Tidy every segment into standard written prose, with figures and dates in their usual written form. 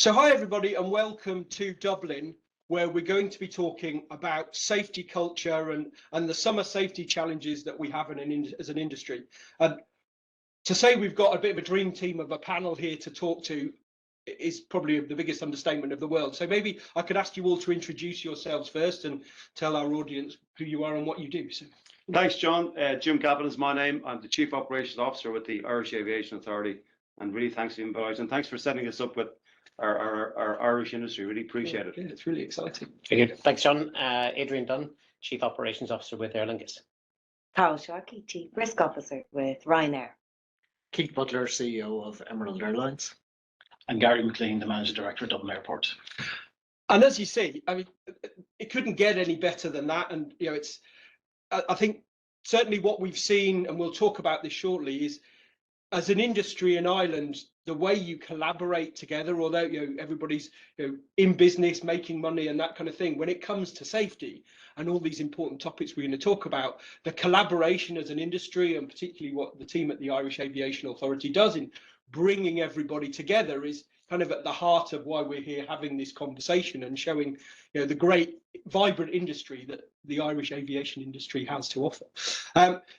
So hi everybody and welcome to Dublin, where we're going to be talking about safety culture and the summer safety challenges that we have as an industry. And to say we've got a bit of a dream team of a panel here to talk to is probably the biggest understatement of the world. So maybe I could ask you all to introduce yourselves first and tell our audience who you are and what you do. So. Thanks, John. Jim Gavin is my name. I'm the Chief Operations Officer with the Irish Aviation Authority, and really thanks for the invite and thanks for setting us up with our Irish industry. Really appreciate it. Yeah, it's really exciting. Very good. Thanks, John. Adrian Dunn, Chief Operations Officer with Aer Lingus. Carol Sharkey, Chief Risk Officer with Ryanair. Keith Butler, CEO of Emerald Airlines. And Gary McLean, the Managing Director of Dublin Airport. And as you see, I mean, it couldn't get any better than that. And, you know, I think certainly what we've seen, and we'll talk about this shortly, is as an industry in Ireland, the way you collaborate together, although everybody's in business, making money and that kind of thing, when it comes to safety and all these important topics we're going to talk about, the collaboration as an industry, and particularly what the team at the Irish Aviation Authority does in bringing everybody together, is kind of at the heart of why we're here having this conversation and showing the great vibrant industry that the Irish aviation industry has to offer.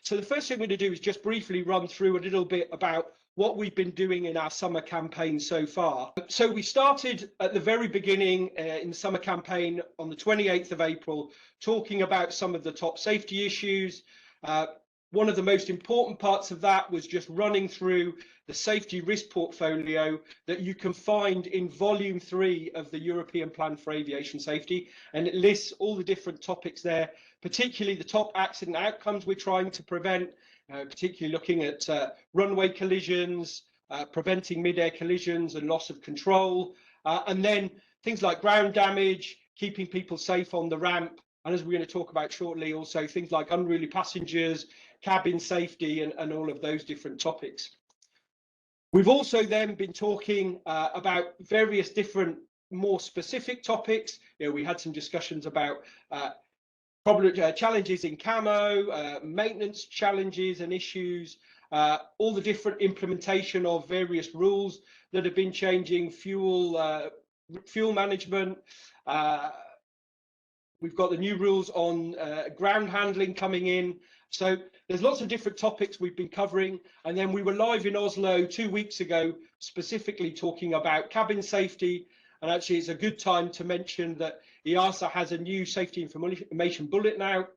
So the first thing we're going to do is just briefly run through a little bit about what we've been doing in our summer campaign so far. So we started at the very beginning in the summer campaign on the 28th of April, talking about some of the top safety issues. One of the most important parts of that was just running through the safety risk portfolio that you can find in volume 3 of the European Plan for Aviation Safety. And it lists all the different topics there, particularly the top accident outcomes we're trying to prevent, particularly looking at runway collisions, preventing mid-air collisions and loss of control, and then things like ground damage, keeping people safe on the ramp, and as we're going to talk about shortly, also things like unruly passengers, cabin safety, and all of those different topics. We've also then been talking about various different more specific topics. We had some discussions about challenges in camo, maintenance challenges and issues, all the different implementation of various rules that have been changing, fuel management. We've got the new rules on ground handling coming in. So there's lots of different topics we've been covering. And then we were live in Oslo 2 weeks ago, specifically talking about cabin safety. And actually, it's a good time to mention that EASA has a new safety information bulletin out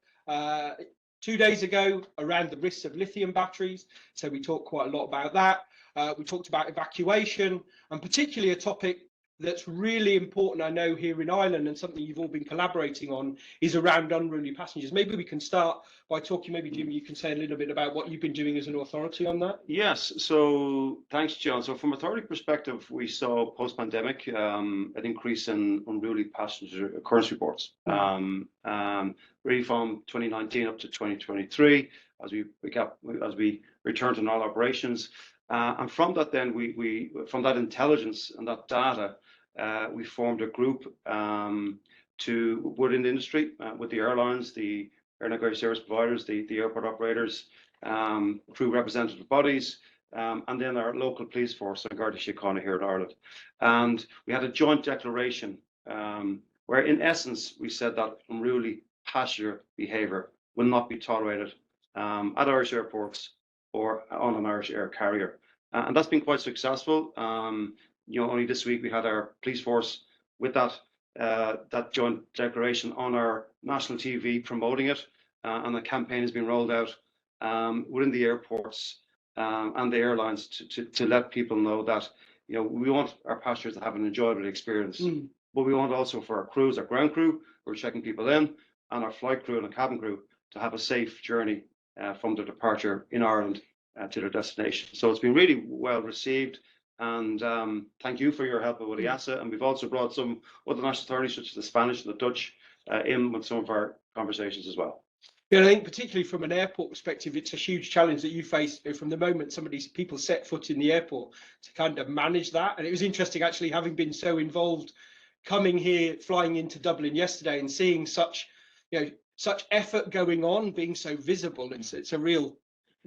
2 days ago around the risks of lithium batteries. So we talked quite a lot about that. We talked about evacuation, and particularly a topic that's really important, I know, here in Ireland, and something you've all been collaborating on, is around unruly passengers. Maybe we can start by talking, maybe Jim, you can say a little bit about what you've been doing as an authority on that. Yes, so thanks, John. So from authority perspective, we saw post-pandemic an increase in unruly passenger occurrence reports, really from 2019 up to 2023, as we returned to normal operations. And from that, then from that intelligence and that data, we formed a group to within the industry with the airlines, the airline service providers, the airport operators, crew representative bodies, and then our local police force and Garda Síochána here in Ireland. And we had a joint declaration where, in essence, we said that unruly passenger behaviour will not be tolerated at Irish airports or on an Irish air carrier. And that's been quite successful. Only this week we had our police force with that joint declaration on our national TV promoting it, and the campaign has been rolled out within the airports and the airlines to let people know that we want our passengers to have an enjoyable experience, but we want also for our crews, our ground crew who are checking people in, and our flight crew and our cabin crew to have a safe journey from their departure in Ireland to their destination. So it's been really well received, and thank you for your help with EASA. And we've also brought some other national authorities such as the Spanish and the Dutch in with some of our conversations as well. Yeah, I think particularly from an airport perspective, it's a huge challenge that you face from the moment some of these people set foot in the airport to kind of manage that. And it was interesting, actually, having been so involved, coming here, flying into Dublin yesterday and seeing such effort going on, being so visible. It's a real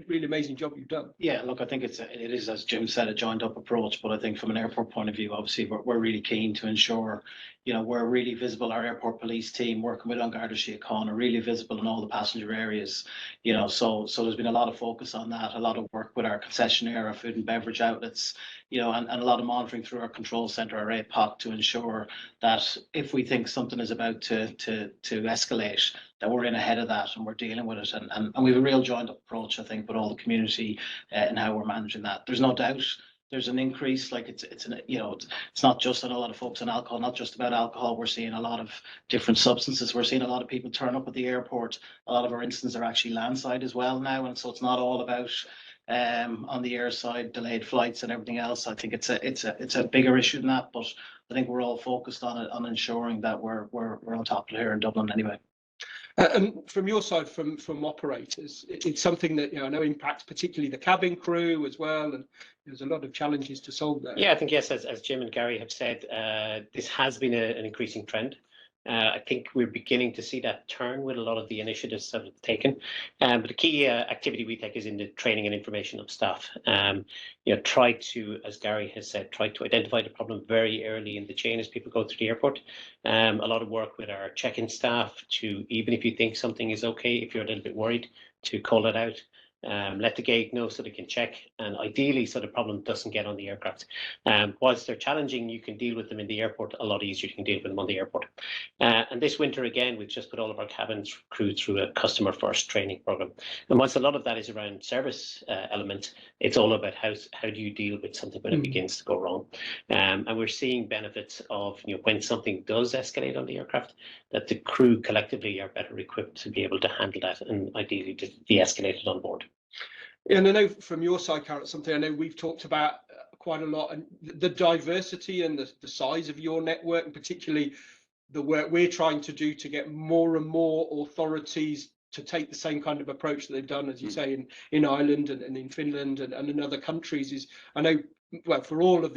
really amazing job you've done. Yeah, look, I think it is, as Jim said, a joined up approach, but I think from an airport point of view, obviously, we're really keen to ensure, we're really visible. Our airport police team working with An Garda Síochána are really visible in all the passenger areas, so there's been a lot of focus on that, a lot of work with our concessionaire, our food and beverage outlets, and a lot of monitoring through our control centre, our APOC, to ensure that if we think something is about to escalate, that we're in ahead of that and we're dealing with it. And we have a real joined up approach, I think, with all the community and how we're managing that. There's no doubt there's an increase. Like it's not just on a lot of folks on alcohol, not just about alcohol. We're seeing a lot of different substances. We're seeing a lot of people turn up at the airport. A lot of our incidents are actually landside as well now. And so it's not all about on the air side, delayed flights and everything else. I think it's a bigger issue than that, but I think we're all focused on it, on ensuring that we're on top of it here in Dublin anyway. And from your side, from operators, it's something that I know impacts particularly the cabin crew as well, and there's a lot of challenges to solve there. Yeah, I think yes, as Jim and Gary have said, this has been an increasing trend. I think we're beginning to see that turn with a lot of the initiatives that have taken. But the key activity we take is in the training and information of staff. Try to, as Gary has said, try to identify the problem very early in the chain as people go through the airport. A lot of work with our check-in staff to, even if you think something is okay, if you're a little bit worried, to call it out. Let the gate know so they can check, and ideally so the problem doesn't get on the aircraft. Whilst they're challenging, you can deal with them in the airport a lot easier. You can deal with them on the airport. And this winter again, we've just put all of our cabin crew through a customer first training program. And whilst a lot of that is around service element, it's all about how do you deal with something when it begins to go wrong. And we're seeing benefits of when something does escalate on the aircraft, that the crew collectively are better equipped to be able to handle that and ideally de-escalate it on board. And I know from your side, Carol, something I know we've talked about quite a lot, and the diversity and the size of your network, and particularly the work we're trying to do to get more and more authorities to take the same kind of approach that they've done, as you say, in Ireland and in Finland and in other countries. Is, I know, well, for all of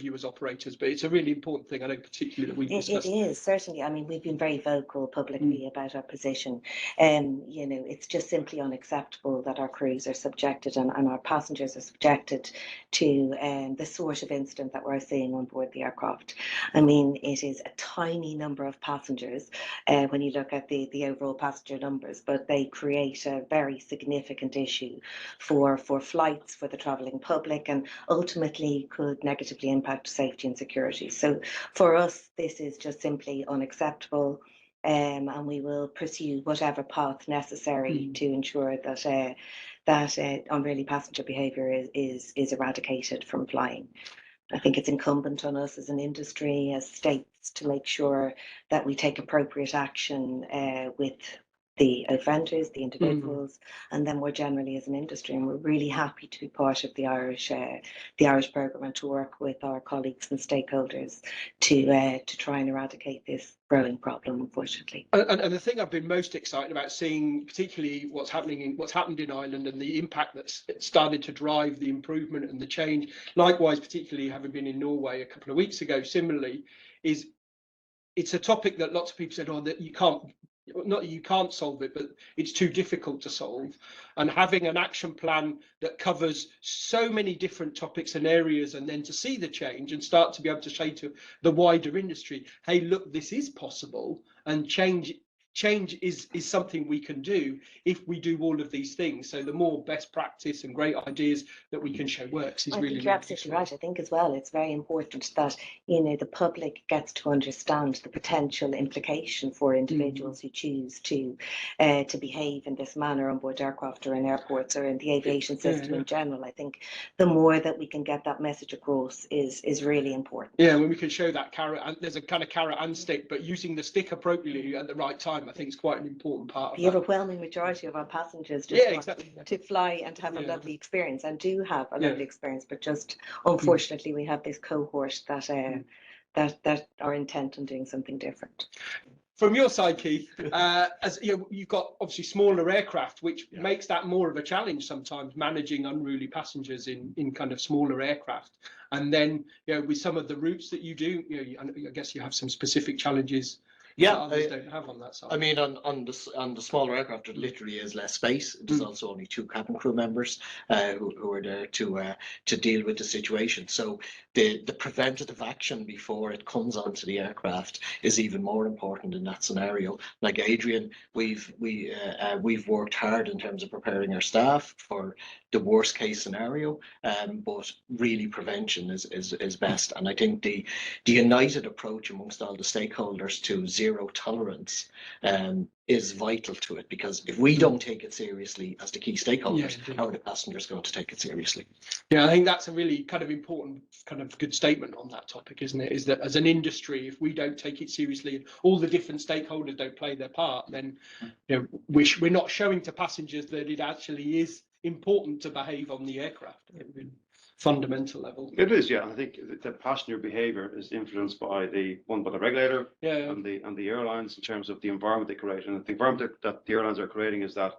you as operators, but it's a really important thing, I know, particularly that we've discussed. It is, certainly. I mean, we've been very vocal publicly about our position. It's just simply unacceptable that our crews are subjected and our passengers are subjected to the sort of incident that we're seeing on board the aircraft. I mean, it is a tiny number of passengers when you look at the overall passenger numbers, but they create a very significant issue for flights, for the travelling public, and ultimately could negatively impact safety and security. So for us, this is just simply unacceptable, and we will pursue whatever path necessary to ensure that unruly passenger behaviour is eradicated from flying. I think it's incumbent on us as an industry, as states, to make sure that we take appropriate action with the offenders, the individuals, and then more generally as an industry. And we're really happy to be part of the Irish programme and to work with our colleagues and stakeholders to try and eradicate this growing problem, unfortunately. And the thing I've been most excited about seeing, particularly what's happened in Ireland and the impact that's started to drive the improvement and the change. Likewise, particularly having been in Norway a couple of weeks ago, similarly, is it's a topic that lots of people said, oh, that you can't solve it, but it's too difficult to solve. And having an action plan that covers so many different topics and areas, and then to see the change and start to be able to say to the wider industry, hey, look, this is possible, and change is something we can do if we do all of these things. So the more best practice and great ideas that we can show works is really, you're absolutely right. I think as well, it's very important that the public gets to understand the potential implication for individuals who choose to behave in this manner on board aircraft or in airports or in the aviation system in general. I think the more that we can get that message across is really important. Yeah, when we can show that carrot, and there's a kind of carrot and stick, but using the stick appropriately at the right time, I think is quite an important part of the overwhelming majority of our passengers just want to fly and have a lovely experience, and do have a lovely experience, but just unfortunately we have this cohort that are intent on doing something different. From your side, Keith, as you've got obviously smaller aircraft, which makes that more of a challenge sometimes, managing unruly passengers in kind of smaller aircraft. And then with some of the routes that you do, I guess you have some specific challenges that others don't have on that side. I mean, on the smaller aircraft, there literally is less space. There's also only 2 cabin crew members who are there to deal with the situation. So the preventative action before it comes onto the aircraft is even more important in that scenario. Like Adrian, we've worked hard in terms of preparing our staff for the worst case scenario, but really prevention is best. And I think the united approach amongst all the stakeholders to zero tolerance is vital to it, because if we don't take it seriously as the key stakeholders, how are the passengers going to take it seriously? Yeah, I think that's a really kind of important, kind of good statement on that topic, isn't it? Is that as an industry, if we don't take it seriously and all the different stakeholders don't play their part, then we're not showing to passengers that it actually is important to behave on the aircraft at a fundamental level. It is, yeah. I think the passenger behaviour is influenced by the regulator and the airlines in terms of the environment they create. And the environment that the airlines are creating is that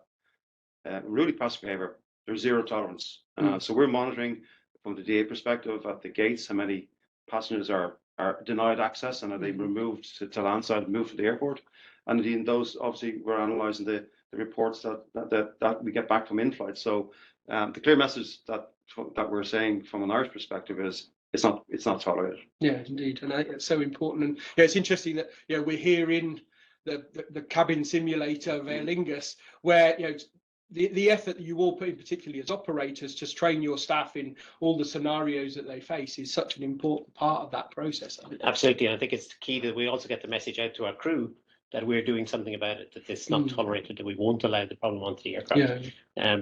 really passenger behaviour, there's zero tolerance. So we're monitoring from the DA perspective at the gates how many passengers are denied access and are they removed to landside and moved to the airport. And in those, obviously, we're analysing the reports that we get back from in-flight. So the clear message that we're saying from an Irish perspective is it's not tolerated. Yeah, indeed, and it's so important. And it's interesting that we're here in the cabin simulator of Aer Lingus, where the effort that you all put in, particularly as operators, to train your staff in all the scenarios that they face, is such an important part of that process. Absolutely, and I think it's key that we also get the message out to our crew that we're doing something about it, that it's not tolerated, that we won't allow the problem onto the aircraft.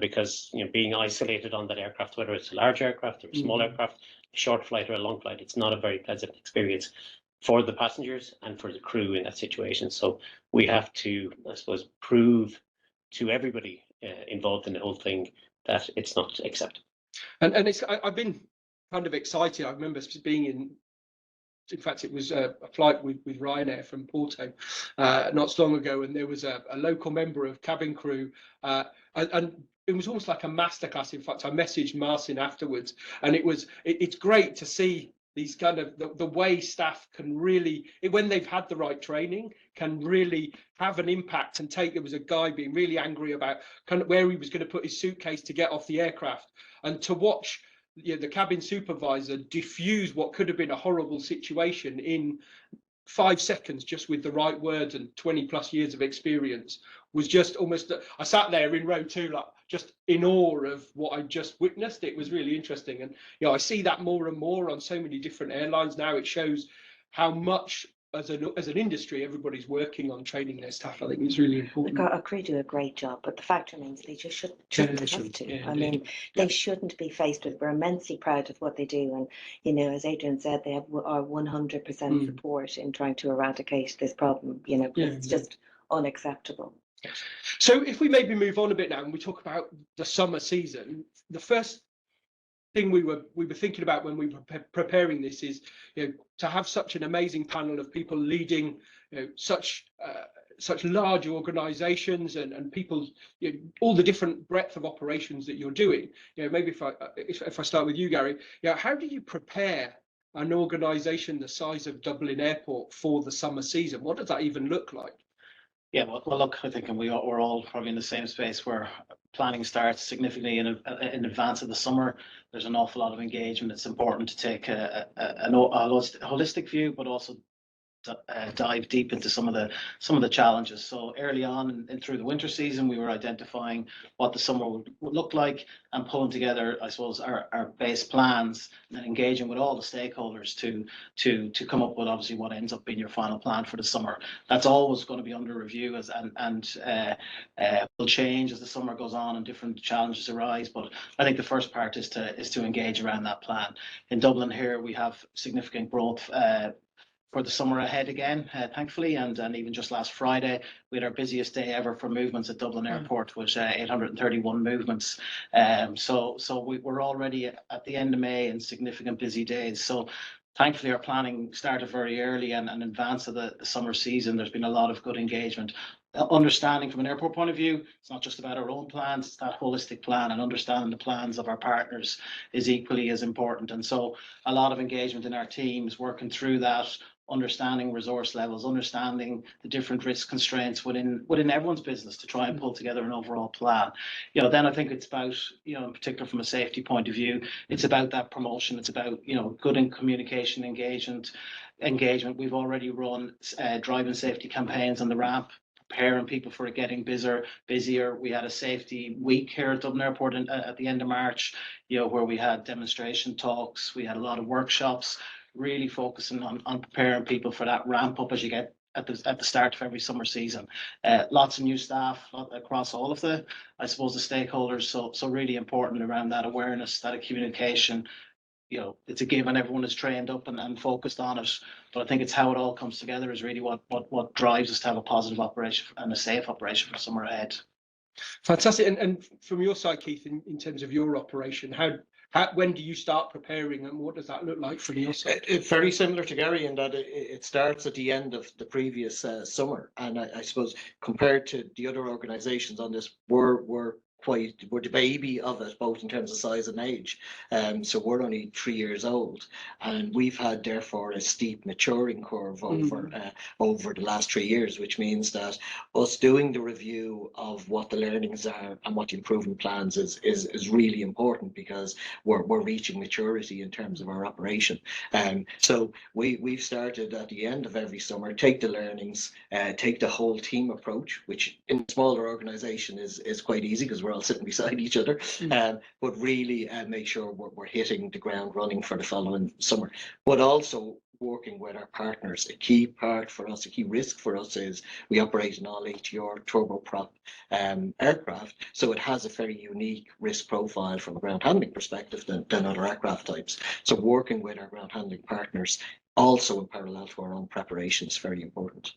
Because being isolated on that aircraft, whether it's a large aircraft or a small aircraft, a short flight or a long flight, it's not a very pleasant experience for the passengers and for the crew in that situation. So we have to, I suppose, prove to everybody involved in the whole thing that it's not acceptable. And I've been kind of excited. I remember being in fact, it was a flight with Ryanair from Porto not so long ago, and there was a local member of cabin crew, and it was almost like a masterclass. In fact, I messaged Martin afterwards, and it's great to see these kind of the way staff can really, when they've had the right training, can really have an impact and take. There was a guy being really angry about kind of where he was going to put his suitcase to get off the aircraft, and to watch the cabin supervisor diffuse what could have been a horrible situation in 5 seconds, just with the right words and 20+ years of experience, was just almost. I sat there in row 2, like just in awe of what I just witnessed. It was really interesting, and I see that more and more on so many different airlines now. It shows how much, as an industry, everybody's working on training their staff. I think it's really important. Our crew do a great job, but the fact remains they just shouldn't have to. I mean, they shouldn't be faced with. We're immensely proud of what they do, and as Adrian said, they have our 100% support in trying to eradicate this problem. It's just unacceptable. So if we maybe move on a bit now and we talk about the summer season, the first thing we were thinking about when we were preparing this is to have such an amazing panel of people leading such large organizations and people, all the different breadth of operations that you're doing. Maybe if I start with you, Gary, how do you prepare an organization the size of Dublin Airport for the summer season? What does that even look like? Yeah, well, look, I think we're all probably in the same space where planning starts significantly in advance of the summer. There's an awful lot of engagement. It's important to take a holistic view, but also dive deep into some of the challenges. So early on and through the winter season, we were identifying what the summer would look like and pulling together, I suppose, our base plans and engaging with all the stakeholders to come up with obviously what ends up being your final plan for the summer. That's always going to be under review and will change as the summer goes on and different challenges arise. But I think the first part is to engage around that plan. In Dublin here, we have significant growth for the summer ahead again, thankfully, and even just last Friday, we had our busiest day ever for movements at Dublin Airport, which 831 movements. So we're already at the end of May in significant busy days. So thankfully, our planning started very early and in advance of the summer season. There's been a lot of good engagement. Understanding from an airport point of view, it's not just about our own plans, it's that holistic plan, and understanding the plans of our partners is equally as important. And so a lot of engagement in our teams working through that, understanding resource levels, understanding the different risk constraints within everyone's business to try and pull together an overall plan. You know, then I think it's about, you know, in particular from a safety point of view, it's about that promotion. It's about, you know, good in communication engagement. We've already run driving safety campaigns on the ramp, preparing people for it getting busier. We had a safety week here at Dublin Airport at the end of March, you know, where we had demonstration talks. We had a lot of workshops, really focusing on preparing people for that ramp up as you get at the start of every summer season. Lots of new staff across all of the, I suppose, the stakeholders. So really important around that awareness, that communication. You know, it's a given, everyone is trained up and focused on it. But I think it's how it all comes together is really what drives us to have a positive operation and a safe operation for summer ahead. Fantastic. And from your side, Keith, in terms of your operation, how when do you start preparing, and what does that look like from your side? It's very similar to Gary in that it starts at the end of the previous summer, and I suppose compared to the other organisations on this, we're the baby of it, both in terms of size and age. So we're only 3 years old, and we've had therefore a steep maturing curve over the last 3 years, which means that us doing the review of what the learnings are and what the improvement plans is really important, because we're reaching maturity in terms of our operation. So we've started at the end of every summer, take the learnings, take the whole team approach, which in a smaller organisation is quite easy because we're all sitting beside each other, but really make sure we're hitting the ground running for the following summer. But also working with our partners. A key part for us, a key risk for us, is we operate an all ATR turboprop aircraft, so it has a very unique risk profile from a ground handling perspective than other aircraft types. So working with our ground handling partners, also in parallel to our own preparation, is very important.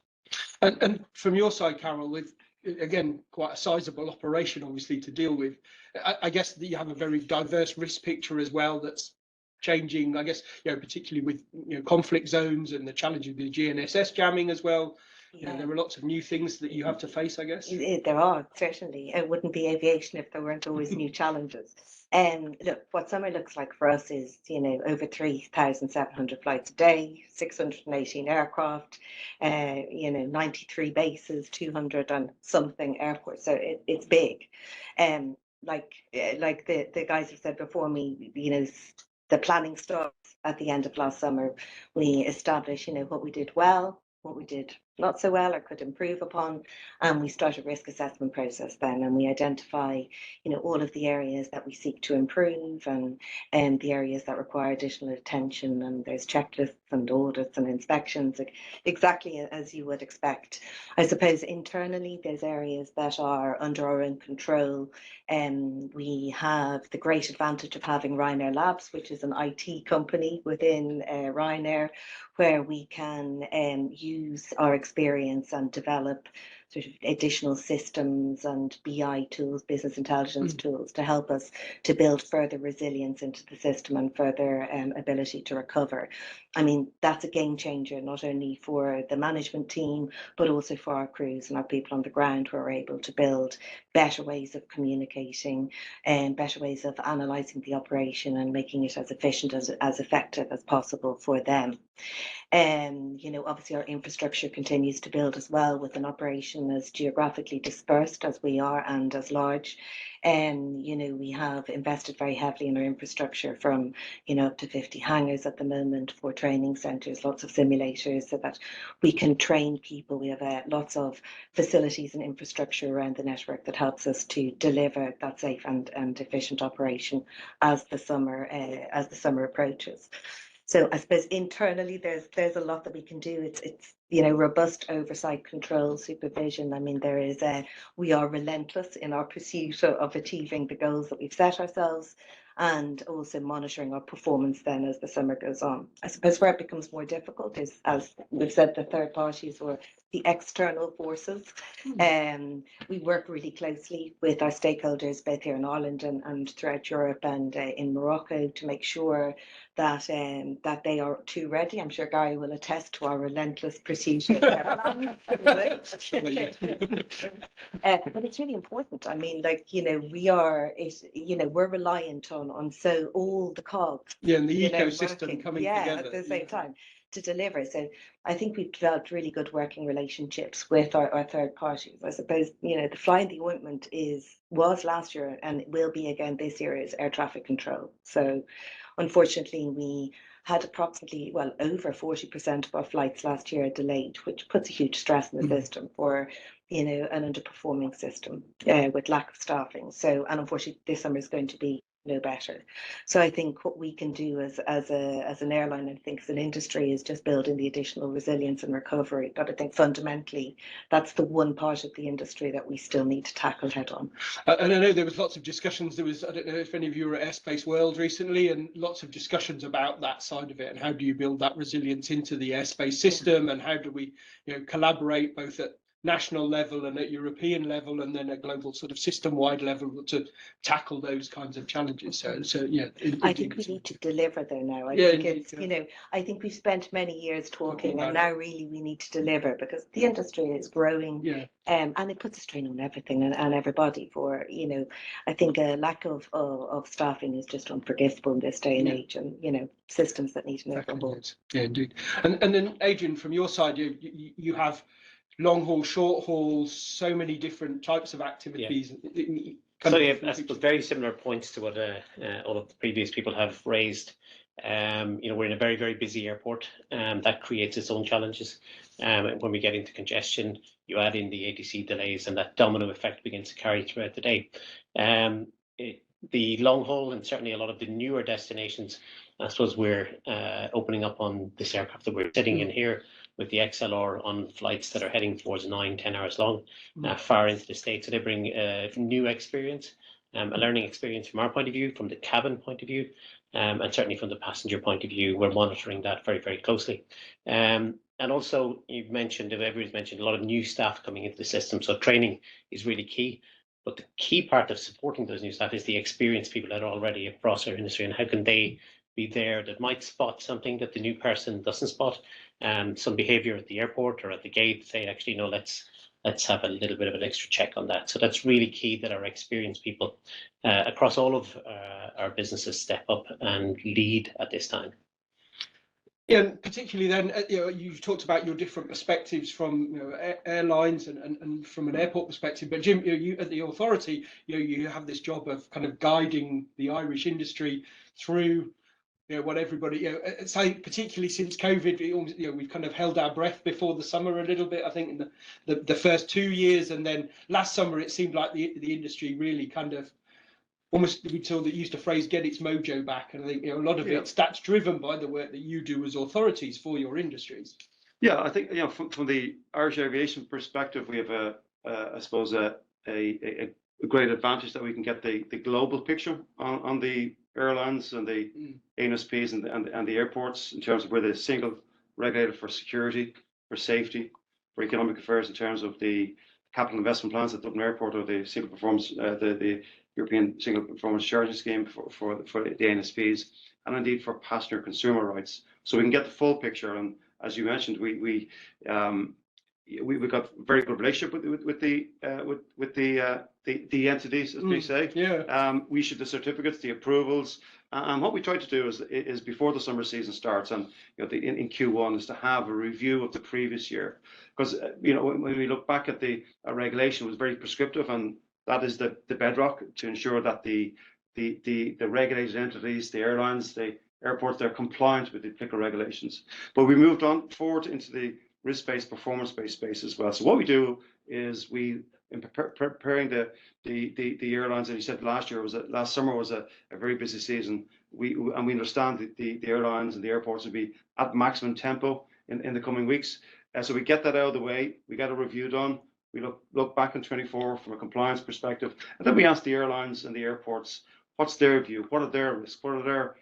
And from your side, Carol, with again quite a sizable operation obviously to deal with, I guess that you have a very diverse risk picture as well that's changing, I guess, you know, particularly with, you know, conflict zones and the challenge of the GNSS jamming as well. You know, there are lots of new things that you have to face, I guess. There are, certainly. It wouldn't be aviation if there weren't always new challenges. Look, what summer looks like for us is, you know, over 3,700 flights a day, 618 aircraft, you know, 93 bases, 200 and something airports. So it's big. Like the guys have said before me, you know, the planning starts at the end of last summer. We established, you know, what we did well, what we did not so well or could improve upon, and we start a risk assessment process then, and we identify, you know, all of the areas that we seek to improve and the areas that require additional attention, and there's checklists and audits and inspections, exactly as you would expect. I suppose internally there's areas that are under our own control, and we have the great advantage of having Ryanair Labs, which is an IT company within Ryanair, where we can use our experience and develop sort of additional systems and BI tools, business intelligence tools, to help us to build further resilience into the system and further ability to recover. I mean, that's a game changer, not only for the management team, but also for our crews and our people on the ground, who are able to build better ways of communicating and better ways of analysing the operation and making it as efficient, as effective as possible for them. You know, obviously our infrastructure continues to build as well, with an operation as geographically dispersed as we are and as large. You know, we have invested very heavily in our infrastructure, from, you know, up to 50 hangars at the moment, for training centres, lots of simulators, so that we can train people. We have lots of facilities and infrastructure around the network that helps us to deliver that safe and efficient operation as the summer approaches. So I suppose internally there's a lot that we can do. It's you know, robust oversight, control, supervision. I mean, we are relentless in our pursuit of achieving the goals that we've set ourselves, and also monitoring our performance then as the summer goes on. I suppose where it becomes more difficult is, as we've said, the third parties or the external forces. We work really closely with our stakeholders, both here in Ireland and throughout Europe and in Morocco, to make sure that that they are too ready. I'm sure Gary will attest to our relentless pursuit of but it's really important. I mean, like, we're reliant on so all the cogs, Yeah, and the ecosystem working, coming yeah, together at the same time to deliver. So I think we've developed really good working relationships with our third parties. I suppose, the fly in the ointment was last year and it will be again this year is air traffic control. So unfortunately, we had approximately, over 40% of our flights last year delayed, which puts a huge stress in the system for, an underperforming system with lack of staffing. So, and unfortunately, this summer is going to be no better. So I think what we can do as an airline, and I think as an industry, is just building the additional resilience and recovery. But I think fundamentally, that's the one part of the industry that we still need to tackle head on. And I know there was lots of discussions. I don't know if any of you were at Airspace World recently, and lots of discussions about that side of it and how do you build that resilience into the airspace system, and how do we, collaborate both at national level and at European level, and then at global sort of system-wide level to tackle those kinds of challenges. So yeah, I think we need to deliver there now. I think it's, I think we've spent many years talking, and now really we need to deliver, because the industry is growing, and it puts a strain on everything and everybody. For I think a lack of staffing is just unforgivable in this day and age, and systems that need to move forward. Yeah, indeed. And then Adrian, from your side, you have long haul, short haul, so many different types of activities. So yeah, I suppose very similar points to what all of the previous people have raised. We're in a very, very busy airport, and that creates its own challenges. When we get into congestion, you add in the ATC delays, and that domino effect begins to carry throughout the day. The long haul, and certainly a lot of the newer destinations, I suppose we're opening up on this aircraft that we're sitting in here with the XLR on flights that are heading towards 9-10 hours long, far into the States. So they bring a new experience, a learning experience from our point of view, from the cabin point of view, and certainly from the passenger point of view. We're monitoring that very, very closely. And also, everybody's mentioned a lot of new staff coming into the system. So training is really key. But the key part of supporting those new staff is the experienced people that are already across our industry, and how can they be there that might spot something that the new person doesn't spot, some behavior at the airport or at the gate, say, actually, no, let's have a little bit of an extra check on that. So that's really key, that our experienced people across all of our businesses step up and lead at this time. Yeah, and particularly then, you've talked about your different perspectives from airlines and from an airport perspective. But Jim, you at the authority, you have this job of kind of guiding the Irish industry through what everybody, say, particularly since COVID, we've kind of held our breath before the summer a little bit. I think in the first 2 years, and then last summer it seemed like the industry really kind of almost, we used a phrase, get its mojo back. And I think a lot of that's driven by the work that you do as authorities for your industries. Yeah, I think from the Irish aviation perspective, we have I suppose a great advantage that we can get the global picture on the airlines and the ANSPs and the airports, in terms of we're the single regulator for security, for safety, for economic affairs, in terms of the capital investment plans at Dublin Airport, or the single performance, the European Single Performance Charging Scheme for the ANSPs, and indeed for passenger consumer rights. So we can get the full picture. And as you mentioned, we've got very good relationship with the entities, as we say. We issue the certificates, the approvals, and what we try to do is before the summer season starts, and in Q1, is to have a review of the previous year, because when we look back at the regulation, it was very prescriptive, and that is the bedrock to ensure that the regulated entities, the airlines, the airports, they're compliant with the applicable regulations. But we moved on forward into the risk-based, performance-based space as well. So what we do is in preparing the airlines, and you said last summer was a very busy season. We understand that the airlines and the airports will be at maximum tempo in the coming weeks. So we get that out of the way. We get a review done. We look back in 24 from a compliance perspective, and then we ask the airlines and the airports, what's their view? What are their risks? What are their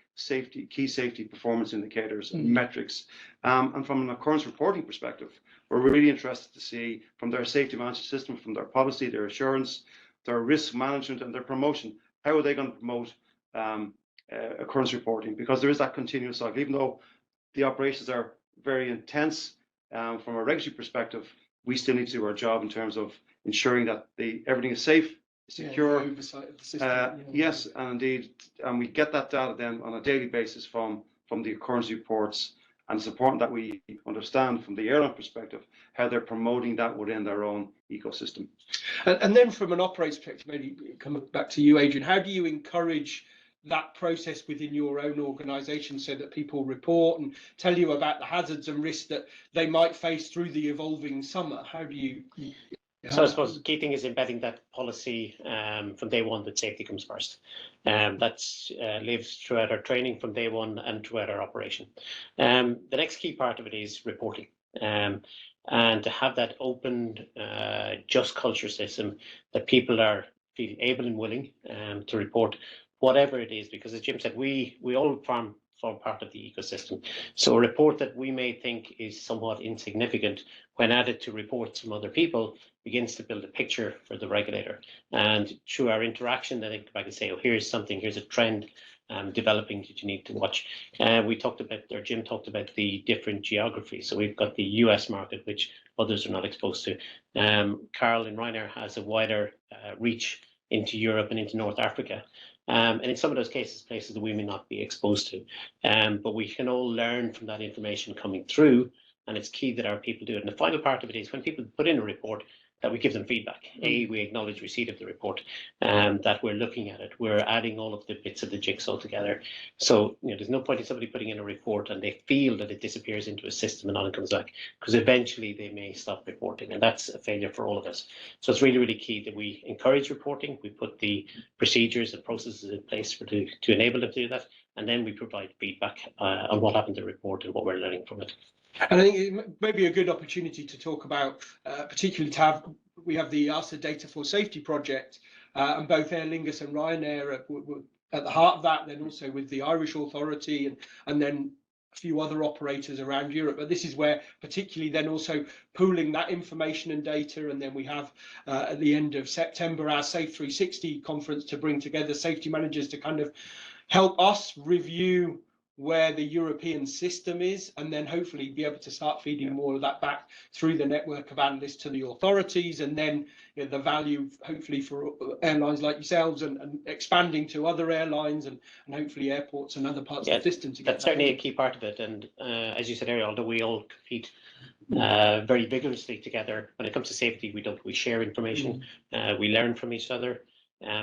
key safety performance indicators and metrics? And from an occurrence reporting perspective, we're really interested to see from their safety management system, from their policy, their assurance, their risk management, and their promotion, how are they going to promote occurrence reporting, because there is that continuous cycle. Even though the operations are very intense from a regulatory perspective, we still need to do our job in terms of ensuring that everything is safe, secure. Yeah, the oversight of the system. Yes, and indeed, and we get that data then on a daily basis from the occurrence reports. And it's important that we understand from the airline perspective how they're promoting that within their own ecosystem. And then from an operator's perspective, maybe coming back to you, Adrian, how do you encourage that process within your own organisation so that people report and tell you about the hazards and risks that they might face through the evolving summer? How do you? So I suppose the key thing is embedding that policy from day one, that safety comes first. That's lives throughout our training from day one and throughout our operation. The next key part of it is reporting. And to have that open, just culture system that people are feel able and willing to report whatever it is, because as Jim said, we all form part of the ecosystem. So a report that we may think is somewhat insignificant, when added to reports from other people, begins to build a picture for the regulator. And through our interaction, then they come back and say, oh, here's a trend developing that you need to watch. We talked about, or Jim talked about, the different geographies. So we've got the US market, which others are not exposed to. Carl in Ryanair has a wider reach into Europe and into North Africa. And in some of those cases, places that we may not be exposed to. But we can all learn from that information coming through, and it's key that our people do it. And the final part of it is when people put in a report, that we give them feedback. We acknowledge receipt of the report, that we're looking at it. We're adding all of the bits of the jigsaw together. So there's no point in somebody putting in a report and they feel that it disappears into a system and on it comes back, because eventually they may stop reporting, and that's a failure for all of us. So it's really, really key that we encourage reporting. We put the procedures and processes in place to enable them to do that, and then we provide feedback on what happened to the report and what we're learning from it. And I think it may be a good opportunity to talk about, particularly we have the ARSA Data for Safety project, and both Aer Lingus and Ryanair are at the heart of that, then also with the Irish Authority and then a few other operators around Europe. But this is where particularly then also pooling that information and data, and then we have at the end of September our Safe 360 conference to bring together safety managers to kind of help us review where the European system is, and then hopefully be able to start feeding more of that back through the network of analysts to the authorities, and then the value hopefully for airlines like yourselves and expanding to other airlines and hopefully airports and other parts of the system. That's certainly a key part of it. And as you said earlier, although we all compete very vigorously together, when it comes to safety, we share information, we learn from each other.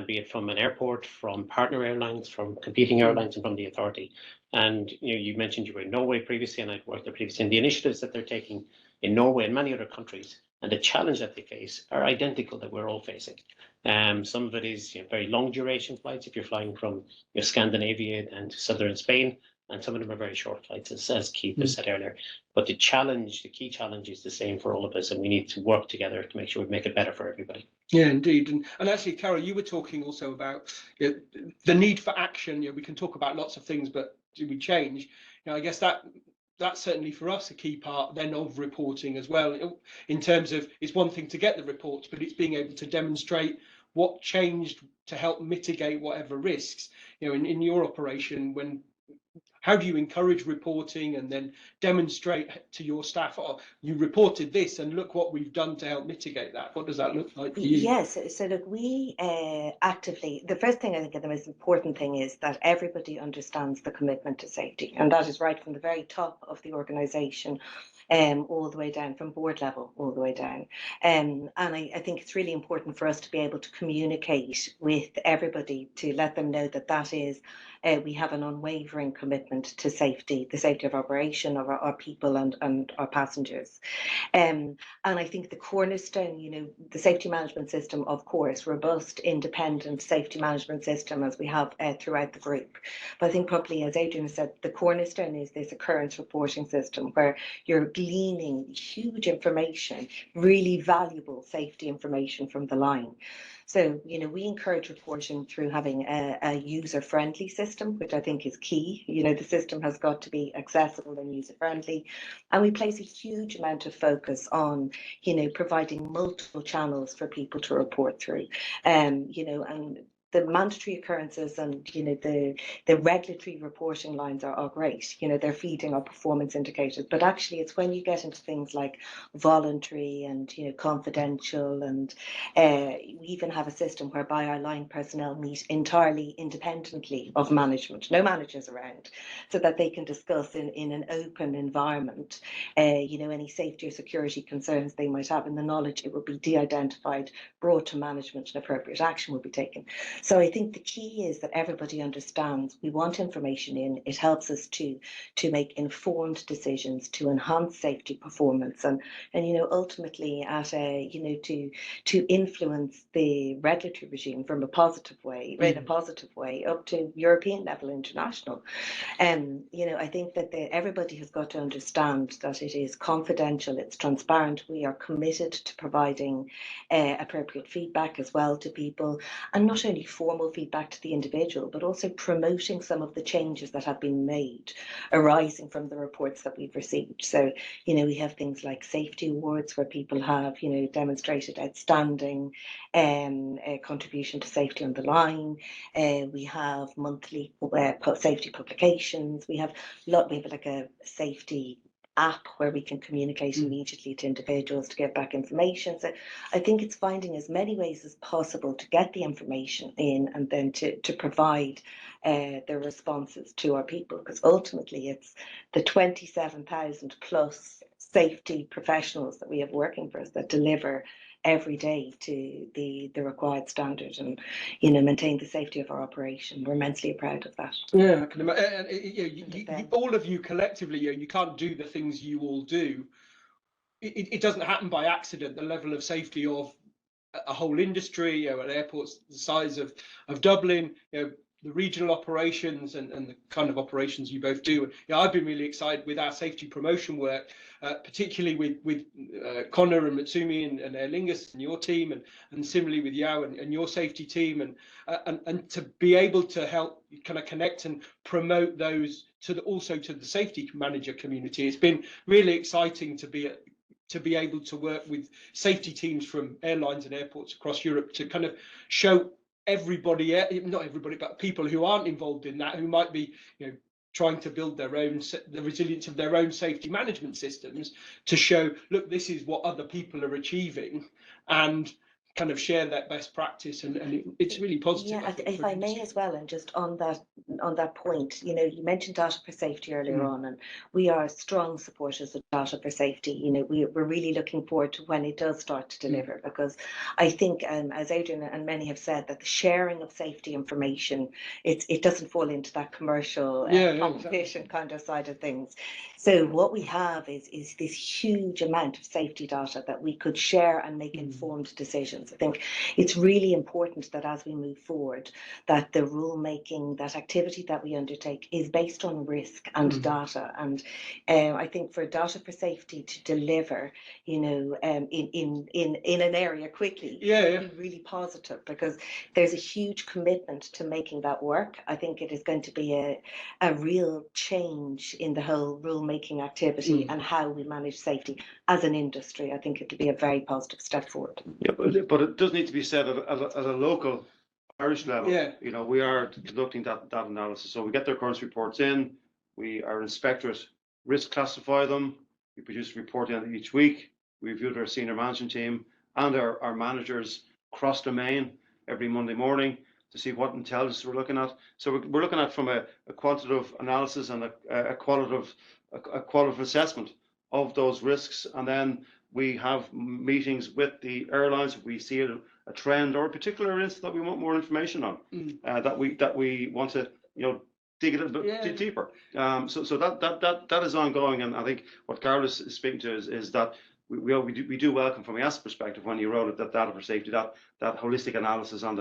Be it from an airport, from partner airlines, from competing airlines, and from the authority. And you mentioned you were in Norway previously, and I'd worked there previously. And the initiatives that they're taking in Norway and many other countries, and the challenge that they face, are identical that we're all facing. Some of it is very long duration flights if you're flying from Scandinavia and to southern Spain, and some of them are very short flights, as Keith has said earlier. But the key challenge is the same for all of us, and we need to work together to make sure we make it better for everybody. Yeah, indeed. And actually, Carol, you were talking also about the need for action. We can talk about lots of things, but do we change? I guess that's certainly for us a key part then of reporting as well, in terms of it's one thing to get the reports, but it's being able to demonstrate what changed to help mitigate whatever risks. In your operation, how do you encourage reporting and then demonstrate to your staff, oh, you reported this and look what we've done to help mitigate that? What does that look like for you? Yes, so look, we actively, the first thing I think the most important thing is that everybody understands the commitment to safety, and that is right from the very top of the organisation all the way down, from board level all the way down. And I think it's really important for us to be able to communicate with everybody to let them know that is we have an unwavering commitment to safety, the safety of operation of our people and our passengers. And I think the cornerstone, the safety management system, of course, robust, independent safety management system as we have throughout the group. But I think probably, as Adrian said, the cornerstone is this occurrence reporting system where you're gleaning huge information, really valuable safety information from the line. So, we encourage reporting through having a user-friendly system, which I think is key. The system has got to be accessible and user-friendly. And we place a huge amount of focus on, providing multiple channels for people to report through. And the mandatory occurrences and the regulatory reporting lines are great. They're feeding our performance indicators, but actually it's when you get into things like voluntary and confidential, and we even have a system whereby our line personnel meet entirely independently of management, no managers around, so that they can discuss in an open environment any safety or security concerns they might have, and the knowledge it will be de-identified, brought to management, and appropriate action will be taken. So I think the key is that everybody understands we want information in. It helps us to make informed decisions, to enhance safety performance, and ultimately at to influence the regulatory regime from a positive way, in a positive way, up to European level, international. I think that everybody has got to understand that it is confidential, it's transparent. We are committed to providing appropriate feedback as well to people, and not only formal feedback to the individual, but also promoting some of the changes that have been made arising from the reports that we've received. So, we have things like safety awards where people have, demonstrated outstanding contribution to safety on the line. We have monthly safety publications. We have like a safety app where we can communicate immediately to individuals to get back information. So I think it's finding as many ways as possible to get the information in, and then to provide the responses to our people, because ultimately it's the 27,000 plus safety professionals that we have working for us that deliver every day to the required standard and maintain the safety of our operation. We're immensely proud of that. Yeah, I can imagine. All of you collectively, you can't do the things you all do. It doesn't happen by accident. The level of safety of a whole industry, at airports the size of Dublin, the regional operations and the kind of operations you both do. I've been really excited with our safety promotion work, particularly with Connor and Matsumi and Aer Lingus and your team, and similarly with Yao and your safety team, and to be able to help kind of connect and promote those also to the safety manager community. It's been really exciting to be able to work with safety teams from airlines and airports across Europe to kind of show everybody, not everybody, but people who aren't involved in that, who might be, trying to build the resilience of their own safety management systems, to show, look, this is what other people are achieving, and kind of share that best practice, and it's really positive. Yeah, if I may as well, and just on that point, you mentioned data for safety earlier on, and we are strong supporters of data for safety. We're really looking forward to when it does start to deliver, because I think, as Adrian and many have said, that the sharing of safety information, it doesn't fall into that commercial competition kind of side of things. So what we have is this huge amount of safety data that we could share and make informed decisions. I think it's really important that as we move forward, that the rulemaking, that activity that we undertake is based on risk and data. And I think for data for safety to deliver, in an area quickly, would be really positive, because there's a huge commitment to making that work. I think it is going to be a real change in the whole rulemaking activity and how we manage safety as an industry. I think it'll be a very positive step forward. Yeah, but it does need to be said at a local Irish level. Yeah. We are conducting that analysis. So we get their occurrence reports in. Our inspectors risk classify them. We produce a report in each week. We review our senior management team and our managers cross domain every Monday morning to see what intelligence we're looking at. So we're looking at from a quantitative analysis and a qualitative assessment of those risks, and then we have meetings with the airlines if we see a trend or a particular instance that we want more information on, that we want to dig a little bit deeper. So that is ongoing, and I think what Carol is speaking to is that we do welcome from a EASA perspective when you wrote it, that data for safety, that holistic analysis on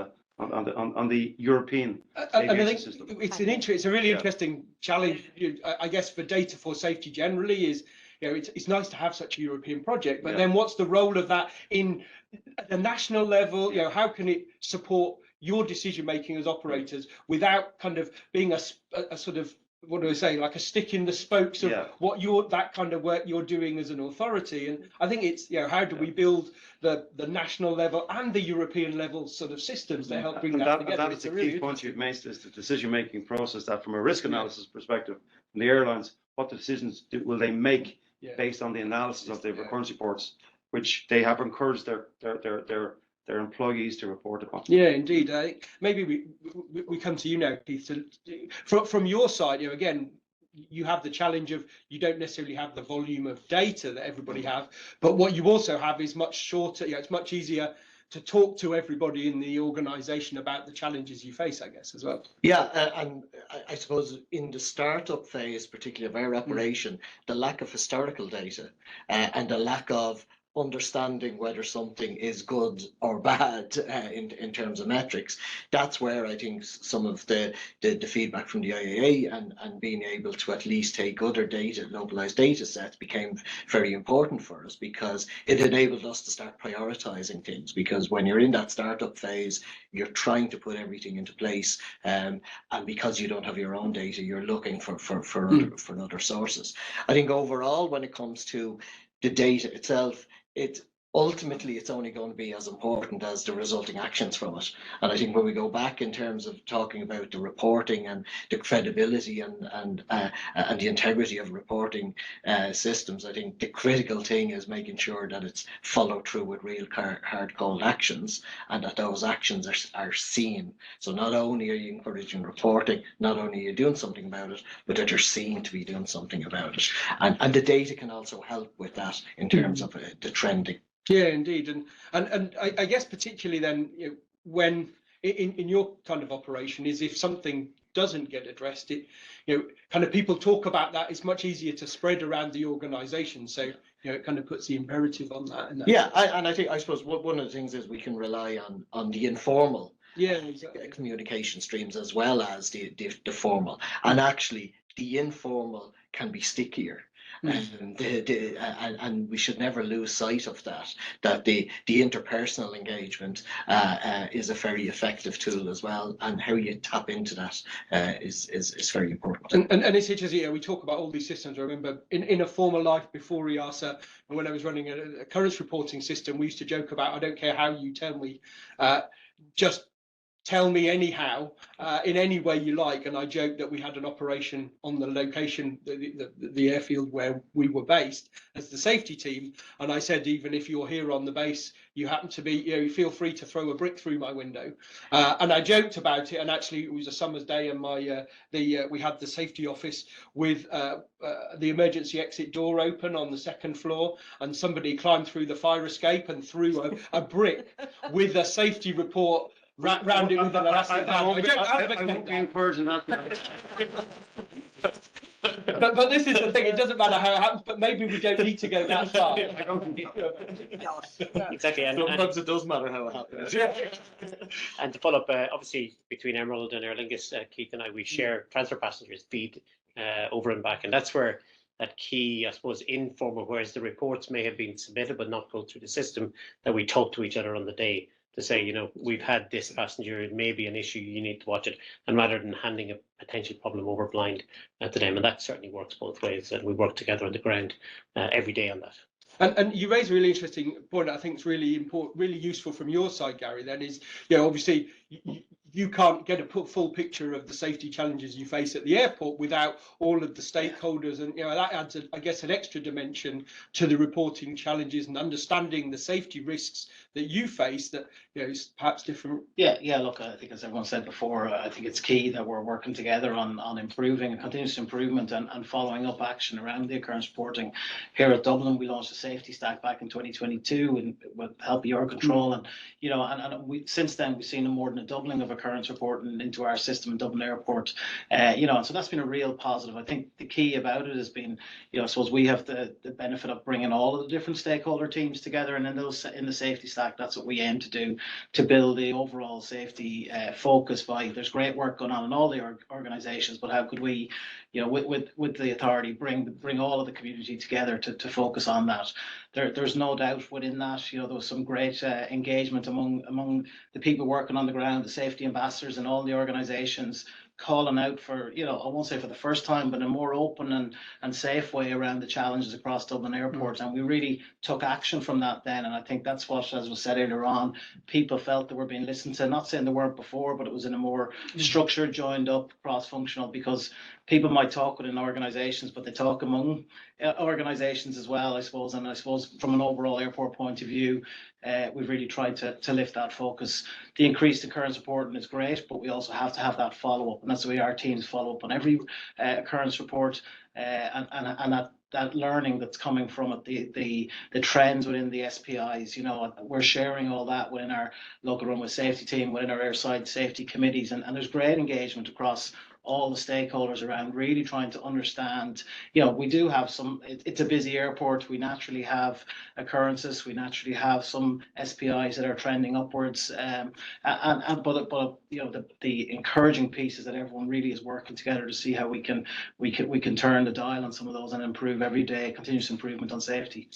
the European aviation system. It's a really interesting challenge, I guess, for data for safety generally. Is it's nice to have such a European project, but then what's the role of that in the national level? How can it support your decision making as operators without kind of being a sort of what do I say, like a stick in the spokes of Yeah. what that kind of work you're doing as an authority. And I think it's, how do we build the national level and the European level sort of systems that help bring And that that, together? and that It's is a the really key point interesting you've made, is the decision-making process, that from a risk analysis perspective, from the airlines, what decisions will they make based on the analysis of the recurrence reports, which they have encouraged their employees to report upon. Yeah, indeed. I think maybe we come to you now, Keith. From your side, again, you have the challenge of you don't necessarily have the volume of data that everybody have, but what you also have is much shorter. It's much easier to talk to everybody in the organisation about the challenges you face, I guess, as well. Yeah, and I suppose in the startup phase, particularly of our operation, the lack of historical data and the lack of understanding whether something is good or bad in terms of metrics, that's where I think some of the feedback from the IAA and being able to at least take other data, localized data sets, became very important for us, because it enabled us to start prioritizing things. Because when you're in that startup phase, you're trying to put everything into place, and because you don't have your own data, you're looking for other sources. I think overall, when it comes to the data itself, ultimately it's only going to be as important as the resulting actions from it. And I think when we go back in terms of talking about the reporting and the credibility and the integrity of reporting systems, I think the critical thing is making sure that it's followed through with real hard cold actions, and that those actions are seen. So not only are you encouraging reporting, not only are you doing something about it, but that you're seen to be doing something about it. And the data can also help with that in terms of the trending. Yeah, indeed. And I guess particularly then, when in your kind of operation, is if something doesn't get addressed, it, kind of people talk about that, it's much easier to spread around the organization. So, it kind of puts the imperative on that. Yeah, I suppose one of the things is we can rely on the informal communication streams as well as the formal. And actually, the informal can be stickier. And we should never lose sight of that the interpersonal engagement is a very effective tool as well, and how you tap into that is very important. And it's interesting, we talk about all these systems. I remember in a former life before EASA, when I was running a occurrence reporting system, we used to joke about, I don't care how you tell me, just tell me anyhow, in any way you like. And I joked that we had an operation on the location, the airfield where we were based as the safety team. And I said, even if you're here on the base, you happen to be, you feel free to throw a brick through my window. And I joked about it. And actually, it was a summer's day, and we had the safety office with the emergency exit door open on the second floor, and somebody climbed through the fire escape and threw a brick with a safety report round it with an elastic band. I won't be encouraging that. But this is the thing, it doesn't matter how it happens, but maybe we don't need to go that far. Exactly. Sometimes it does matter how it happens. And to follow up, obviously between Emerald and Aer Lingus, Keith and I, we share transfer passengers feed over and back, and that's where that key, I suppose, informal, whereas the reports may have been submitted but not go through the system, that we talk to each other on the day to say, we've had this passenger, it may be an issue, you need to watch it, and rather than handing a potential problem over blind to them. And that certainly works both ways, and we work together on the ground every day on that. And you raise a really interesting point. I think it's really important, really useful from your side, Gary. Then is, obviously you can't get a full picture of the safety challenges you face at the airport without all of the stakeholders, and that adds, I guess, an extra dimension to the reporting challenges and understanding the safety risks that you face that is perhaps different. Yeah. Look, I think as everyone said before, I think it's key that we're working together on improving and continuous improvement and following up action around the occurrence reporting. Here at Dublin, we launched a safety stack back in 2022 and with help Eurocontrol, and we since then we've seen more than a doubling of occurrence reporting into our system in Dublin Airport. So that's been a real positive. I think the key about it has been, I suppose we have the benefit of bringing all of the different stakeholder teams together, and in the safety stack, that's what we aim to do, to build the overall safety focus. There's great work going on in all the organisations, but how could we, with the authority, bring all of the community together to focus on that. There's no doubt within that, there was some great engagement among the people working on the ground, the safety ambassadors and all the organisations, calling out for, you know, I won't say for the first time, but a more open and safe way around the challenges across Dublin Airport. And we really took action from that then. And I think that's what, as was said earlier on, people felt they were being listened to. Not saying they weren't before, but it was in a more structured, joined up, cross-functional, because people might talk within organisations, but they talk among organisations as well, I suppose. And I suppose from an overall airport point of view, we've really tried to lift that focus. The increased occurrence reporting is great, but we also have to have that follow-up, and that's the way our teams follow up on every occurrence report, and that learning that's coming from it, the trends within the SPIs. You know, we're sharing all that within our local runway safety team, within our airside safety committees, and there's great engagement across all the stakeholders around, really trying to understand. You know, we do have some, it's a busy airport, we naturally have occurrences, we naturally have some SPIs that are trending upwards, but you know, the encouraging piece is that everyone really is working together to see how we can turn the dial on some of those and improve every day, continuous improvement on safety.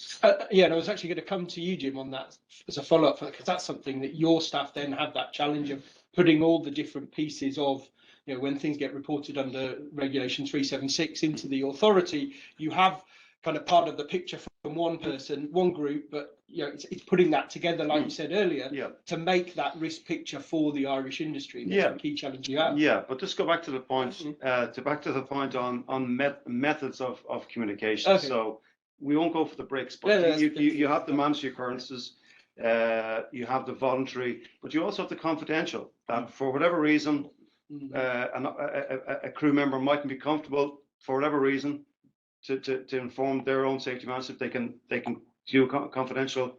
Yeah, and I was actually going to come to you, Jim, on that as a follow-up, because that's something that your staff then have that challenge of putting all the different pieces of, you know, when things get reported under Regulation 376 into the authority, you have kind of part of the picture from one person, one group, but you know, it's putting that together, like you said earlier, to make that risk picture for the Irish industry. That's the key challenge you have. Yeah, but just go back to the point, on methods of communication. Okay. So we won't go for the bricks, but you have the mandatory occurrences, you have the voluntary, but you also have the confidential. For whatever reason, a crew member mightn't be comfortable for whatever reason to inform their own safety manager. They can do confidential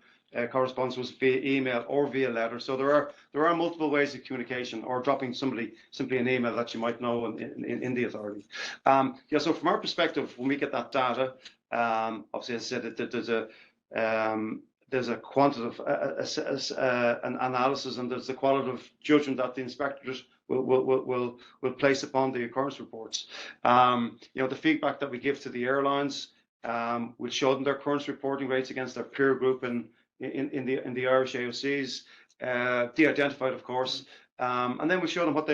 correspondence via email or via letter. So there are multiple ways of communication, or dropping somebody simply an email that you might know in the authority. So from our perspective, when we get that data, obviously, as I said, there's a quantitative an analysis, and there's a qualitative judgment that the inspectors will place upon the occurrence reports. You know, the feedback that we give to the airlines, will show them their occurrence reporting rates against their peer group in the Irish AOCs, de-identified, of course, and then we show them what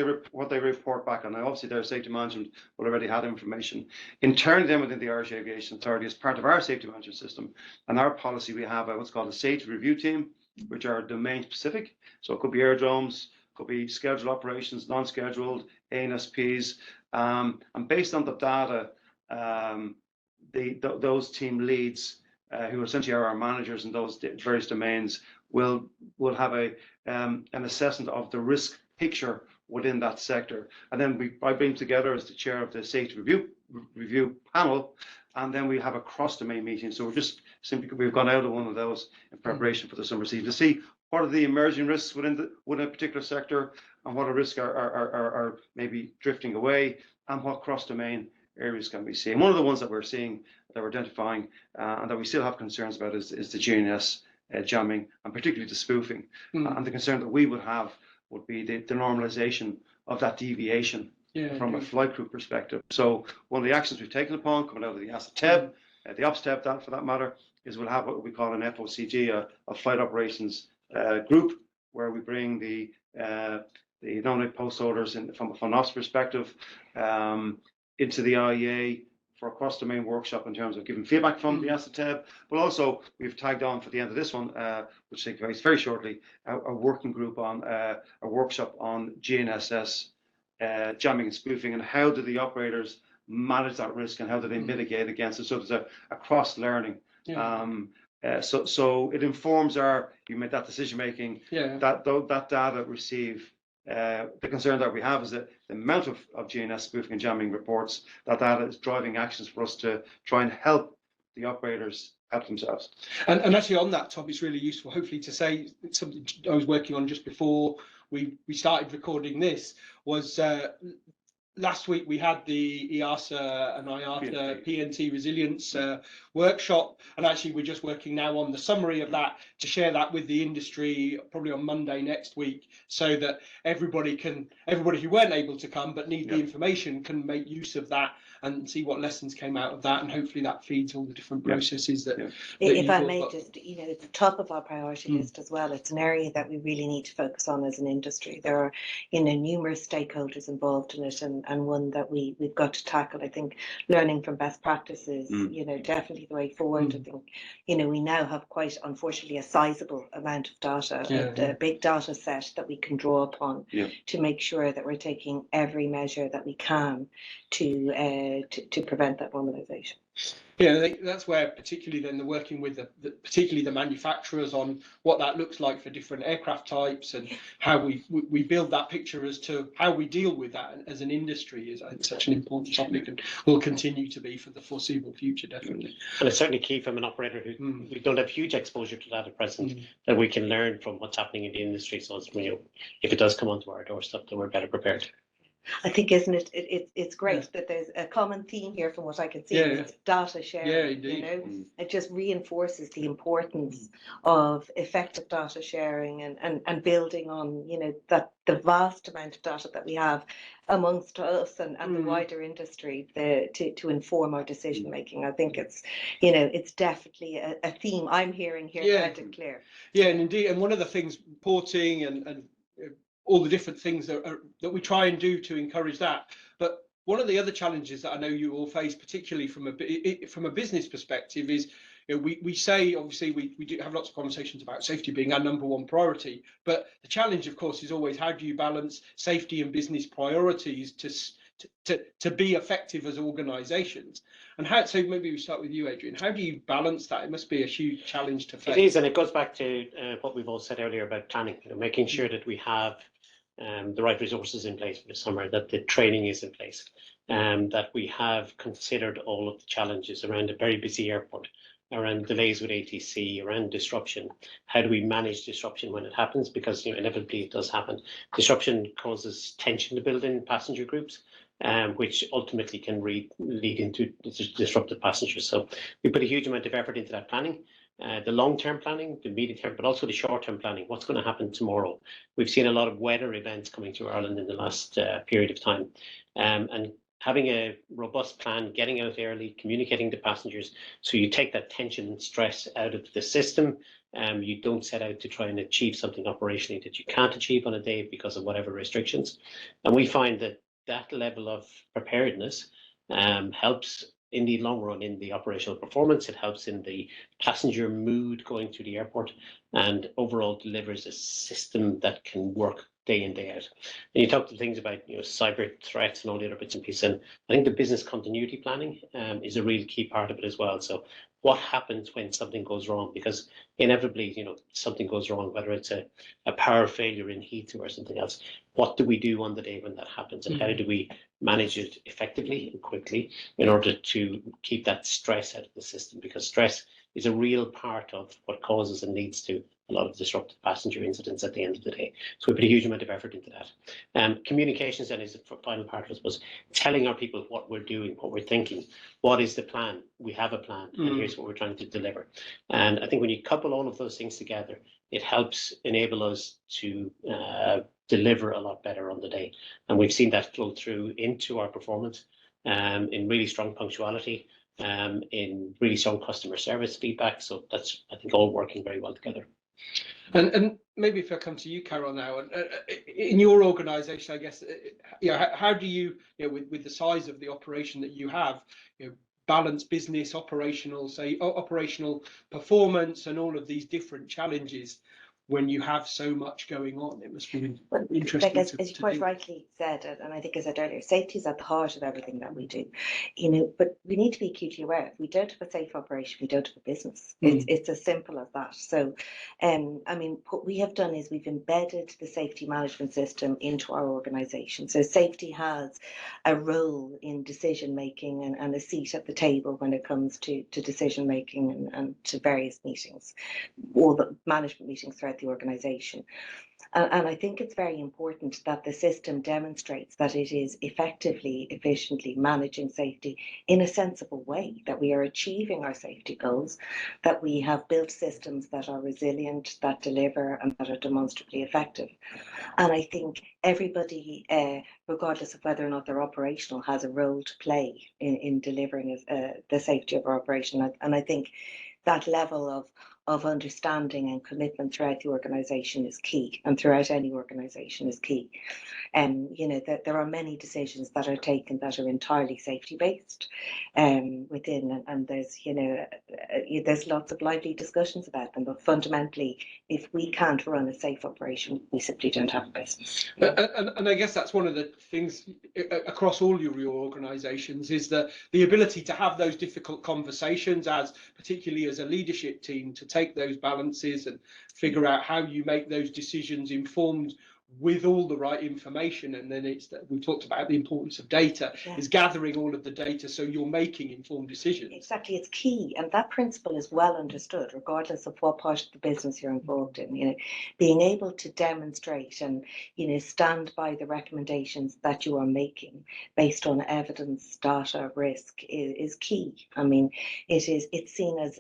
they report back on. Now, obviously, their safety management will already have information. Internally, then within the Irish Aviation Authority, as part of our safety management system and our policy, we have what's called a safety review team, which are domain specific. So it could be aerodromes, could be scheduled operations, non-scheduled, ANSPs, and based on the data, those team leads, who essentially are our managers in those various domains, will have an assessment of the risk picture within that sector, and then I bring together as the chair of the safety review panel, and then we have a cross-domain meeting. So we've gone out of one of those in preparation for the summer season to see what are the emerging risks within a particular sector, and what are risks are maybe drifting away, and what cross-domain areas can we see. And one of the ones that we're seeing, that we're identifying, and that we still have concerns about is the GNS jamming, and particularly the spoofing. And the concern that we would have would be the normalization of that deviation from a flight crew perspective. So one of the actions we've taken upon coming out of the ASA-TEB, the OPS-TEB for that matter, is we'll have what we call an FOCG, a flight operations group, where we bring the nominate post holders from an ops perspective into the IEA for a cross-domain workshop in terms of giving feedback from the ASA-TEB, but also we've tagged on for the end of this one, which takes place very shortly, a working group on a workshop on GNSS jamming and spoofing, and how do the operators manage that risk, and how do they mitigate against it. So there's a cross-learning. So it informs that decision making. That data receive. The concern that we have is that the amount of GNS spoofing and jamming reports, that data is driving actions for us to try and help the operators help themselves. And actually on that topic, it's really useful, hopefully, to say something I was working on just before we started recording this, was last week we had the EASA and IATA PNT resilience workshop, and actually we're just working now on the summary of that to share that with the industry probably on Monday next week, so that everybody who weren't able to come but need the information can make use of that and see what lessons came out of that, and hopefully that feeds all the different processes that if I may just, it's top of our priority list as well. It's an area that we really need to focus on as an industry. There are, numerous stakeholders involved in it, and one that we've got to tackle. I think learning from best practices, definitely the way forward. I think, we now have quite, unfortunately, a sizable amount of data, a big data set that we can draw upon to make sure that we're taking every measure that we can to prevent that normalisation. Yeah, I think that's where particularly then the working with particularly the manufacturers on what that looks like for different aircraft types and how we build that picture as to how we deal with that as an industry is, I think, such an important topic, and will continue to be for the foreseeable future, definitely. And it's certainly key from an operator who we don't have huge exposure to that at present, that we can learn from what's happening in the industry. So it's, if it does come onto our doorstep, that we're better prepared. I think, isn't it? It's great that there's a common theme here from what I can see. It's data sharing. Yeah, indeed. It just reinforces the importance of effective data sharing and building on, that the vast amount of data that we have amongst us and the wider industry to inform our decision making. I think it's, it's definitely a theme I'm hearing here loud and clear. Yeah, and indeed, and one of the things porting and all the different things that we try and do to encourage that. But one of the other challenges that I know you all face, particularly from a business perspective, is we say, obviously, we do have lots of conversations about safety being our #1 priority. But the challenge, of course, is always how do you balance safety and business priorities to be effective as organisations? And so maybe we start with you, Adrian. How do you balance that? It must be a huge challenge to face. It is, and it goes back to what we've all said earlier about planning, making sure that we have the right resources in place for the summer, that the training is in place, that we have considered all of the challenges around a very busy airport, around delays with ATC, around disruption. How do we manage disruption when it happens? Because inevitably it does happen. Disruption causes tension to build in passenger groups, which ultimately can lead into disrupted passengers. So we put a huge amount of effort into that planning. The long-term planning, the medium-term, but also the short-term planning. What's going to happen tomorrow? We've seen a lot of weather events coming to Ireland in the last period of time, and having a robust plan, getting out early, communicating to passengers, so you take that tension and stress out of the system. You don't set out to try and achieve something operationally that you can't achieve on a day because of whatever restrictions. And we find that level of preparedness helps in the long run in the operational performance. It helps in the passenger mood going through the airport, and overall delivers a system that can work day in, day out. And you talked to things about cyber threats and all the other bits and pieces, and I think the business continuity planning is a really key part of it as well. So what happens when something goes wrong? Because inevitably, something goes wrong, whether it's a power failure in Heathrow or something else. What do we do on the day when that happens, and how do we manage it effectively and quickly in order to keep that stress out of the system? Because stress is a real part of what causes and leads to a lot of disruptive passenger incidents at the end of the day. So we put a huge amount of effort into that. Communications then is the final part of it, was telling our people what we're doing, what we're thinking. What is the plan? We have a plan, and here's what we're trying to deliver. And I think when you couple all of those things together, it helps enable us to deliver a lot better on the day. And we've seen that flow through into our performance in really strong punctuality, in really strong customer service feedback. So that's, I think, all working very well together. And maybe if I come to you, Carol, now, in your organisation, I guess, how do you, with the size of the operation that you have, balance business, operational performance, and all of these different challenges when you have so much going on? It must be interesting. Like as you quite rightly said, and I think I said earlier, safety is at the heart of everything that we do. But we need to be acutely aware, if we don't have a safe operation, we don't have a business. It's as simple as that. So, what we have done is we've embedded the safety management system into our organisation. So safety has a role in decision making and a seat at the table when it comes to decision making and to various meetings, all the management meetings throughout throughout the organisation. And I think it's very important that the system demonstrates that it is effectively, efficiently managing safety in a sensible way, that we are achieving our safety goals, that we have built systems that are resilient, that deliver, and that are demonstrably effective. And I think everybody, regardless of whether or not they're operational, has a role to play in delivering the safety of our operation. And I think that level of understanding and commitment throughout the organisation is key, and throughout any organisation is key. You know, that there are many decisions that are taken that are entirely safety based within, and there's, you know, there's lots of lively discussions about them, but fundamentally, if we can't run a safe operation, we simply don't have a business. And I guess that's one of the things across all your organisations, is the ability to have those difficult conversations, as particularly as a leadership team, to take those balances and figure out how you make those decisions informed with all the right information. And then it's that we talked about the importance of data, is gathering all of the data so you're making informed decisions. Exactly, it's key, and that principle is well understood regardless of what part of the business you're involved in. You know, being able to demonstrate and, you know, stand by the recommendations that you are making based on evidence, data, risk is key. I mean, it's seen as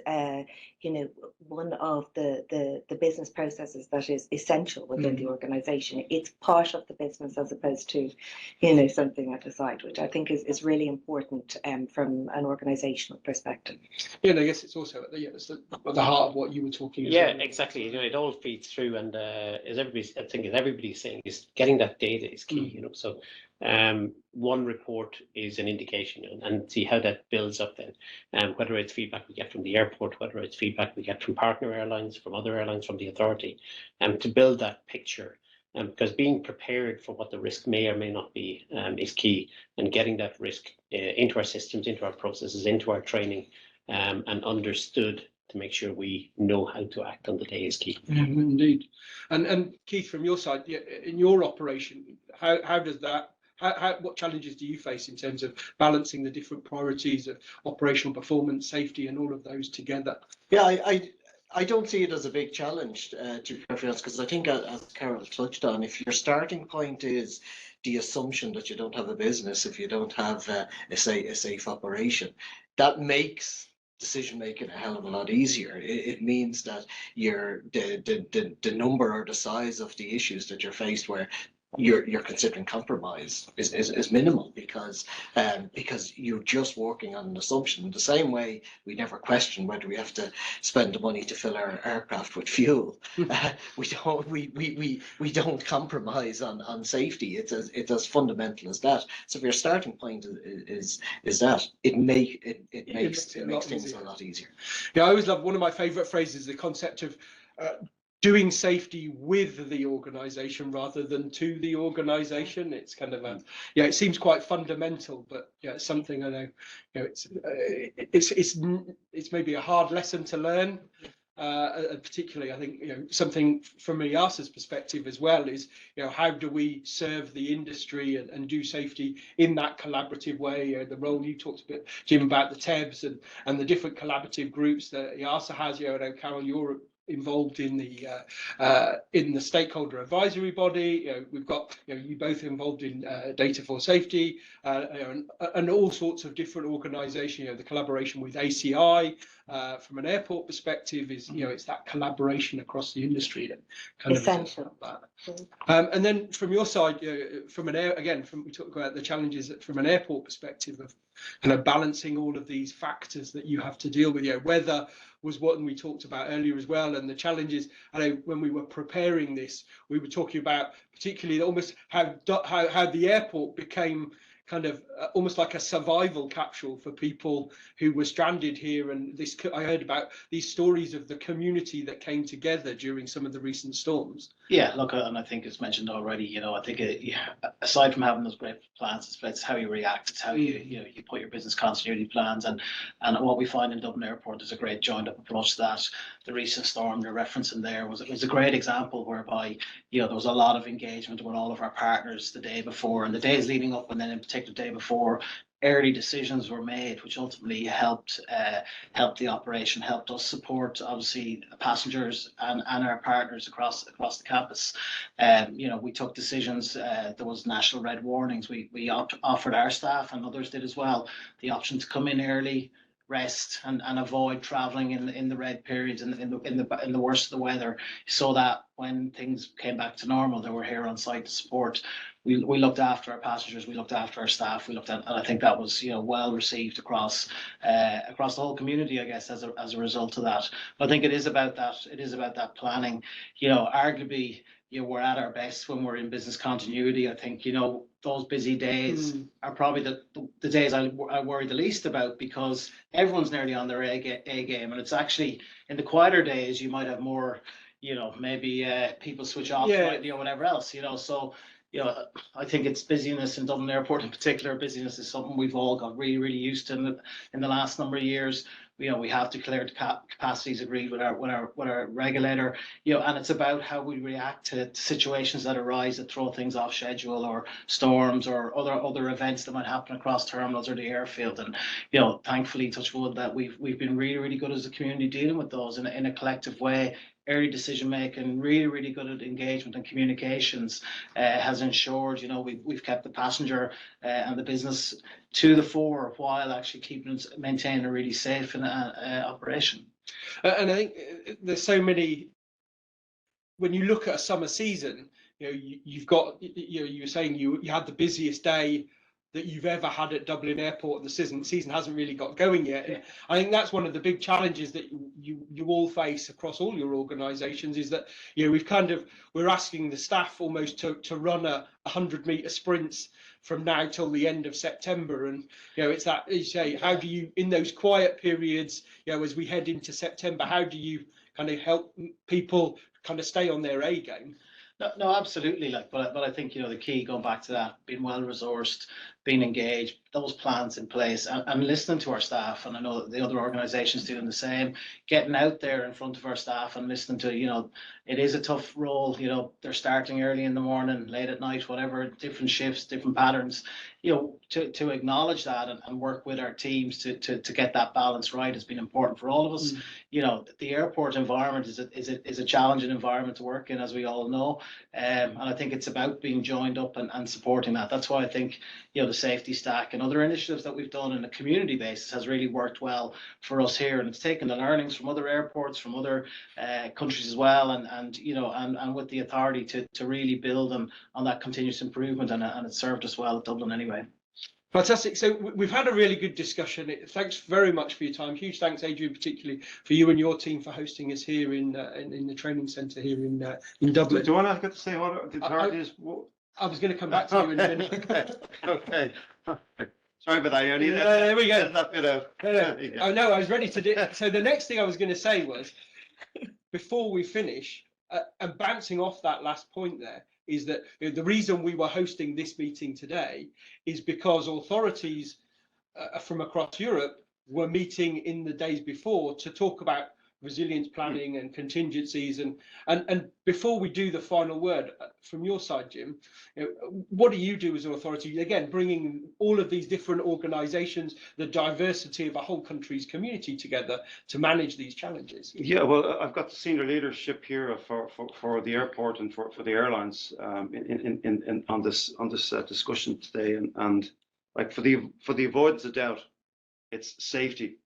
you know, one of the business processes that is essential within the organisation. It's part of the business as opposed to, you know, something at the side, which I think is really important from an organisational perspective. Yeah, and I guess it's also at the heart of what you were talking about. Yeah, exactly. You know, it all feeds through, and as everybody's saying, is getting that data is key. You know, so one report is an indication, and see how that builds up then, whether it's feedback we get from the airport, whether it's feedback we get from partner airlines, from other airlines, from the authority, to build that picture. Because being prepared for what the risk may or may not be is key, and getting that risk into our systems, into our processes, into our training, and understood to make sure we know how to act on the day is key. Indeed. And Keith, from your side, in your operation, how does that, what challenges do you face in terms of balancing the different priorities of operational performance, safety, and all of those together? Yeah, I don't see it as a big challenge, to be perfectly honest, because I think, as Carol touched on, if your starting point is the assumption that you don't have a business, if you don't have a safe operation, that makes decision making a hell of a lot easier. It means that the number or the size of the issues that you're faced where you're considering compromise is minimal, because you're just working on an assumption. In the same way, we never question whether we have to spend the money to fill our aircraft with fuel. We don't compromise on safety. It's as fundamental as that. So if your starting point is that, it makes things a lot easier. Yeah, I always love, one of my favourite phrases, the concept of doing safety with the organisation rather than to the organisation. It's kind of it seems quite fundamental, but yeah, it's something I know. You know, it's maybe a hard lesson to learn. Particularly, I think, you know, something from EASA's perspective as well is, you know, how do we serve the industry and do safety in that collaborative way? The role you talked a bit, Jim, about the TEBs and the different collaborative groups that EASA has. You know, I know, Carol, you're involved in the stakeholder advisory body. You know, we've got, you know, you both involved in data for safety, and all sorts of different organisations. You know, the collaboration with ACI from an airport perspective is, you know, it's that collaboration across the industry that kind essential. Of that. And then from your side, you know, from we talked about the challenges from an airport perspective of kind of balancing all of these factors that you have to deal with. You know, weather was what we talked about earlier as well, and the challenges. I know when we were preparing this, we were talking about particularly almost how the airport became kind of almost like a survival capsule for people who were stranded here. And this, I heard about these stories of the community that came together during some of the recent storms. Yeah, look, and I think it's mentioned already, you know, I think aside from having those great plans, it's how you react, it's how you put your business continuity plans, and what we find in Dublin Airport, there's a great joined up approach to that. The recent storm you're referencing there was a great example whereby, you know, there was a lot of engagement with all of our partners the day before and the days leading up, and then in particular the day before, early decisions were made, which ultimately helped the operation, helped us support obviously passengers and our partners across the campus. We took decisions. There was national red warnings. We offered our staff, and others did as well, the option to come in early, rest, and avoid traveling in the red periods in the worst of the weather, so that when things came back to normal, they were here on site to support. We looked after our passengers, we looked after our staff, and I think that was well received across the whole community, I guess, as a result of that. But I think it is about that planning. Arguably, we're at our best when we're in business continuity. I think those busy days are probably the days I worry the least about, because everyone's nearly on their A game, and it's actually in the quieter days you might have more, maybe people switch off slightly or whatever else, so. I think it's busyness in Dublin Airport in particular. Busyness is something we've all got really, really used to in the last number of years. We have declared capacities agreed with our regulator. And it's about how we react to situations that arise that throw things off schedule, or storms, or other events that might happen across terminals or the airfield. And thankfully, touch wood, that we've been really, really good as a community dealing with those in a collective way. Early decision making, really, really good at engagement and communications, has ensured, we've kept the passenger and the business to the fore, while actually maintaining a really safe operation. And I think there's so many. When you look at a summer season, you've got, you were saying you had the busiest day that you've ever had at Dublin Airport, and the season hasn't really got going yet. And I think that's one of the big challenges that you all face across all your organisations, is that we're asking the staff almost to run 100-metre sprints from now till the end of September. And it's that, you say, how do you, in those quiet periods, as we head into September, how do you kind of help people kind of stay on their A game? No, absolutely. But I think the key, going back to that, being well resourced, being engaged, those plans in place, and listening to our staff. And I know that the other organisations doing the same, getting out there in front of our staff and listening to, it is a tough role. They're starting early in the morning, late at night, whatever, different shifts, different patterns. To acknowledge that and work with our teams to get that balance right has been important for all of us. The airport environment is a challenging environment to work in, as we all know. And I think it's about being joined up and supporting that. That's why I think, the safety stack and other initiatives that we've done on a community basis has really worked well for us here. And it's taken the learnings from other airports, from other countries as well, and with the authority to really build on that continuous improvement. And it served us well at Dublin anyway. Fantastic. So we've had a really good discussion. Thanks very much for your time. Huge thanks, Adrian, particularly for you and your team for hosting us here in the training centre here in Dublin. Do you want to say what the target is? I was going to come back to you in a minute. Okay. Sorry about that. There we go. That bit out. Oh no, I was ready to do. So the next thing I was going to say was, before we finish, and bouncing off that last point there, is that the reason we were hosting this meeting today is because authorities from across Europe were meeting in the days before to talk about resilience planning and contingencies. And before we do the final word from your side, Jim, what do you do as an authority? Again, bringing all of these different organisations, the diversity of a whole country's community together to manage these challenges. Yeah, well, I've got the senior leadership here for the airport and for the airlines on this discussion today, and like for the avoidance of doubt, it's safety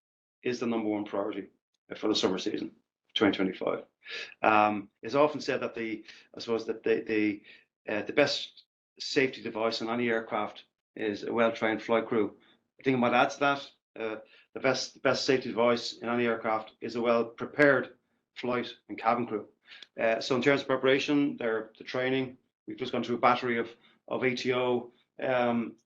is the #1 priority for the summer season 2025. It's often said that the best safety device on any aircraft is a well-trained flight crew. I think I might add to that, the best safety device in any aircraft is a well-prepared flight and cabin crew. So in terms of preparation, the training, we've just gone through a battery of ATO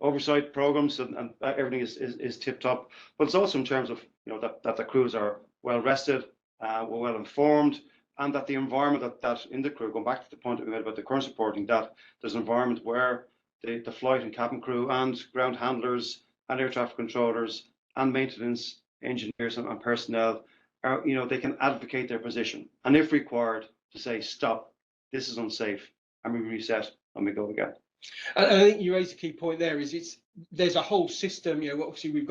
oversight programs, and everything is tip top. But it's also in terms of that the crews are well rested, we're well informed, and that the environment that in the crew, going back to the point that we made about the current reporting, that there's an environment where the flight and cabin crew and ground handlers and air traffic controllers and maintenance engineers and personnel are, they can advocate their position, and if required, to say stop, this is unsafe, and we reset and we go again. And I think you raised a key point there. There's a whole system. You know, obviously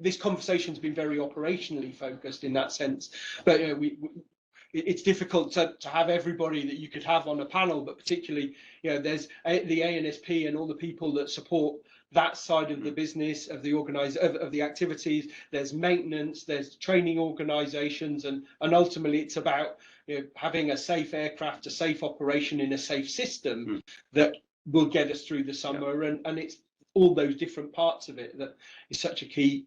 this conversation's been very operationally focused in that sense, but you know, it's difficult to have everybody that you could have on a panel, but particularly, you know, there's the ANSP and all the people that support that side of the business, of the of the activities. There's maintenance, there's training organizations, and ultimately it's about, you know, having a safe aircraft, a safe operation in a safe system that will get us through the summer. And it's all those different parts of it that is such a key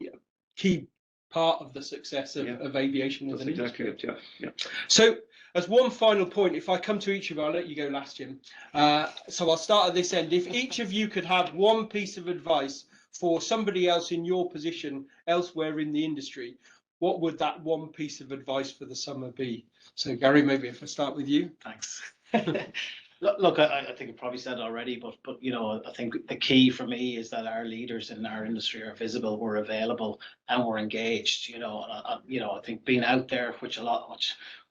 part of the success of aviation as an industry. Exactly it, yeah. So as one final point, if I come to each of you, I'll let you go last, Jim. So I'll start at this end. If each of you could have one piece of advice for somebody else in your position elsewhere in the industry, what would that one piece of advice for the summer be? So Gary, maybe if I start with you. Thanks. Look, I think I probably said it already, but you know, I think the key for me is that our leaders in our industry are visible, we're available, and we're engaged. You know, I think being out there, which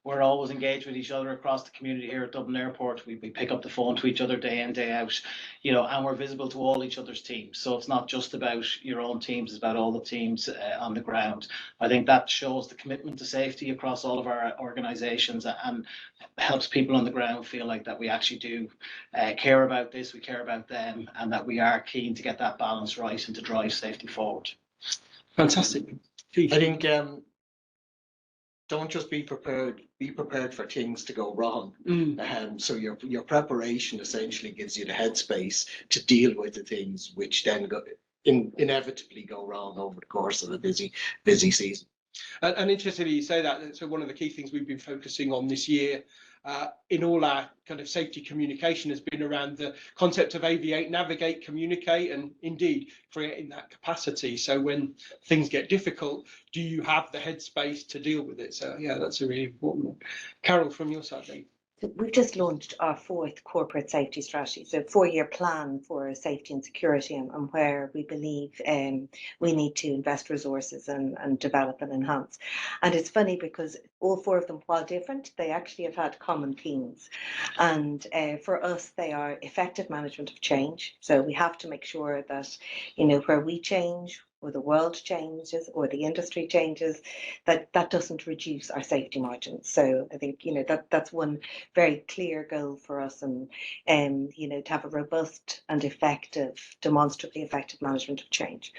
we're always engaged with each other across the community here at Dublin Airport. We pick up the phone to each other day in, day out, you know, and we're visible to all each other's teams. So it's not just about your own teams, it's about all the teams on the ground. I think that shows the commitment to safety across all of our organisations and helps people on the ground feel like that we actually do care about this, we care about them, and that we are keen to get that balance right and to drive safety forward. Fantastic. I think don't just be prepared for things to go wrong. So your preparation essentially gives you the headspace to deal with the things which then inevitably go wrong over the course of a busy season. And interestingly, you say that. So one of the key things we've been focusing on this year in all our kind of safety communication has been around the concept of aviate, navigate, communicate, and indeed creating that capacity. So when things get difficult, do you have the headspace to deal with it? So yeah, that's a really important one. Carol, from your side, then. We've just launched our 4th corporate safety strategy, so 4-year plan for safety and security, and where we believe we need to invest resources and develop and enhance. And it's funny because all 4 of them, while different, they actually have had common themes. And for us, they are effective management of change. So we have to make sure that, you know, where we change, or the world changes, or the industry changes, that doesn't reduce our safety margins. So I think, you know, that's one very clear goal for us, and you know, to have a robust and demonstrably effective management of change.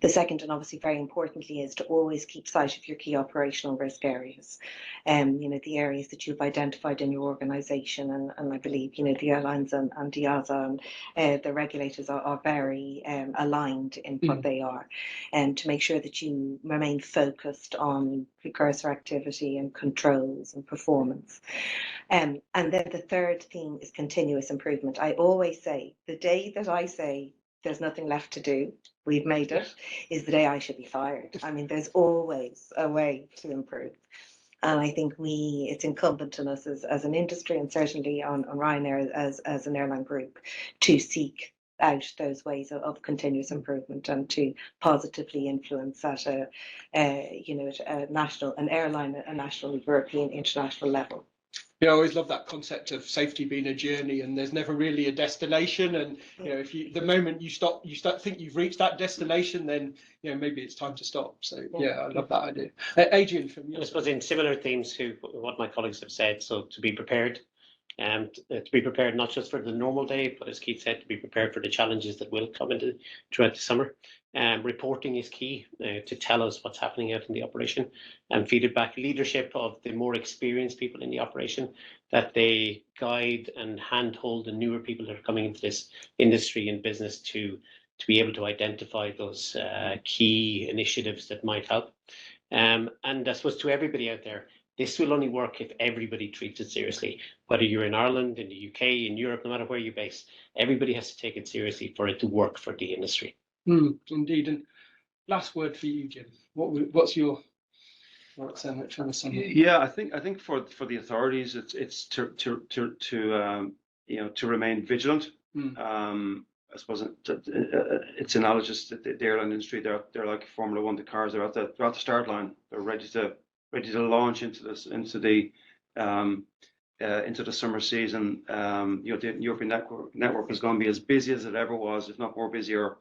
The second, and obviously very importantly, is to always keep sight of your key operational risk areas. You know, the areas that you've identified in your organisation, and I believe, you know, the airlines and DIASA and the regulators are very aligned in what they are. And to make sure that you remain focused on precursor activity and controls and performance. And then the third theme is continuous improvement. I always say, the day that I say there's nothing left to do, we've made it, is the day I should be fired. I mean, there's always a way to improve. And I think it's incumbent on us as an industry, and certainly on Ryanair as an airline group, to seek out those ways of continuous improvement and to positively influence at a national, an airline, a national, European, international level. Yeah, I always love that concept of safety being a journey, and there's never really a destination. And you know, the moment you start think you've reached that destination, then you know maybe it's time to stop. So yeah, I love that idea. Adrian, from you. I suppose in similar themes to what my colleagues have said, so to be prepared. And to be prepared not just for the normal day, but as Keith said, to be prepared for the challenges that will come throughout the summer. Reporting is key to tell us what's happening out in the operation, and feed it back leadership of the more experienced people in the operation, that they guide and handhold the newer people that are coming into this industry and business to be able to identify those key initiatives that might help. And I suppose to everybody out there, this will only work if everybody treats it seriously, whether you're in Ireland, in the UK, in Europe, no matter where you're based. Everybody has to take it seriously for it to work for the industry. Indeed. And last word for you, Jim. What's your trying to sum up? Yeah, I think for the authorities, it's to remain vigilant. I suppose it's analogous to the airline industry. They're like Formula One. The cars are at the start line. They're ready to launch into the into the summer season. The European network is going to be as busy as it ever was, if not more busier,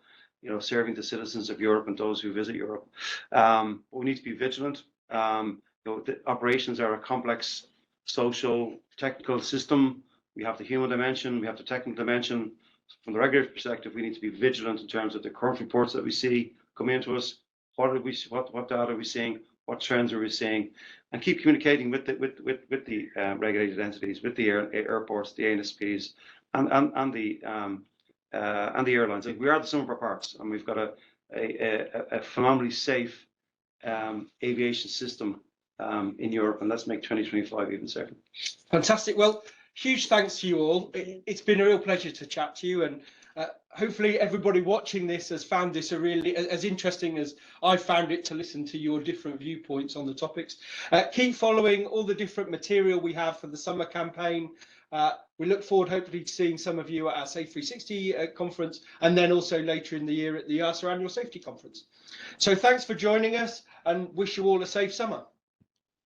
serving the citizens of Europe and those who visit Europe. But we need to be vigilant. The operations are a complex social, technical system. We have the human dimension, we have the technical dimension. From the regulatory perspective, we need to be vigilant in terms of the current reports that we see coming into us. What data are we seeing? What trends are we seeing? And keep communicating with the regulated entities, with the airports, the ANSPs, and the airlines. Like, we are the sum of our parts, and we've got a phenomenally safe aviation system in Europe, and let's make 2025 even safer. Fantastic. Well, huge thanks to you all. It's been a real pleasure to chat to you, and hopefully everybody watching this has found this a really as interesting as I found it to listen to your different viewpoints on the topics. Keep following all the different material we have for the summer campaign. We look forward hopefully to seeing some of you at our Safe 360 conference, and then also later in the year at the EASA annual safety conference. So thanks for joining us, and wish you all a safe summer.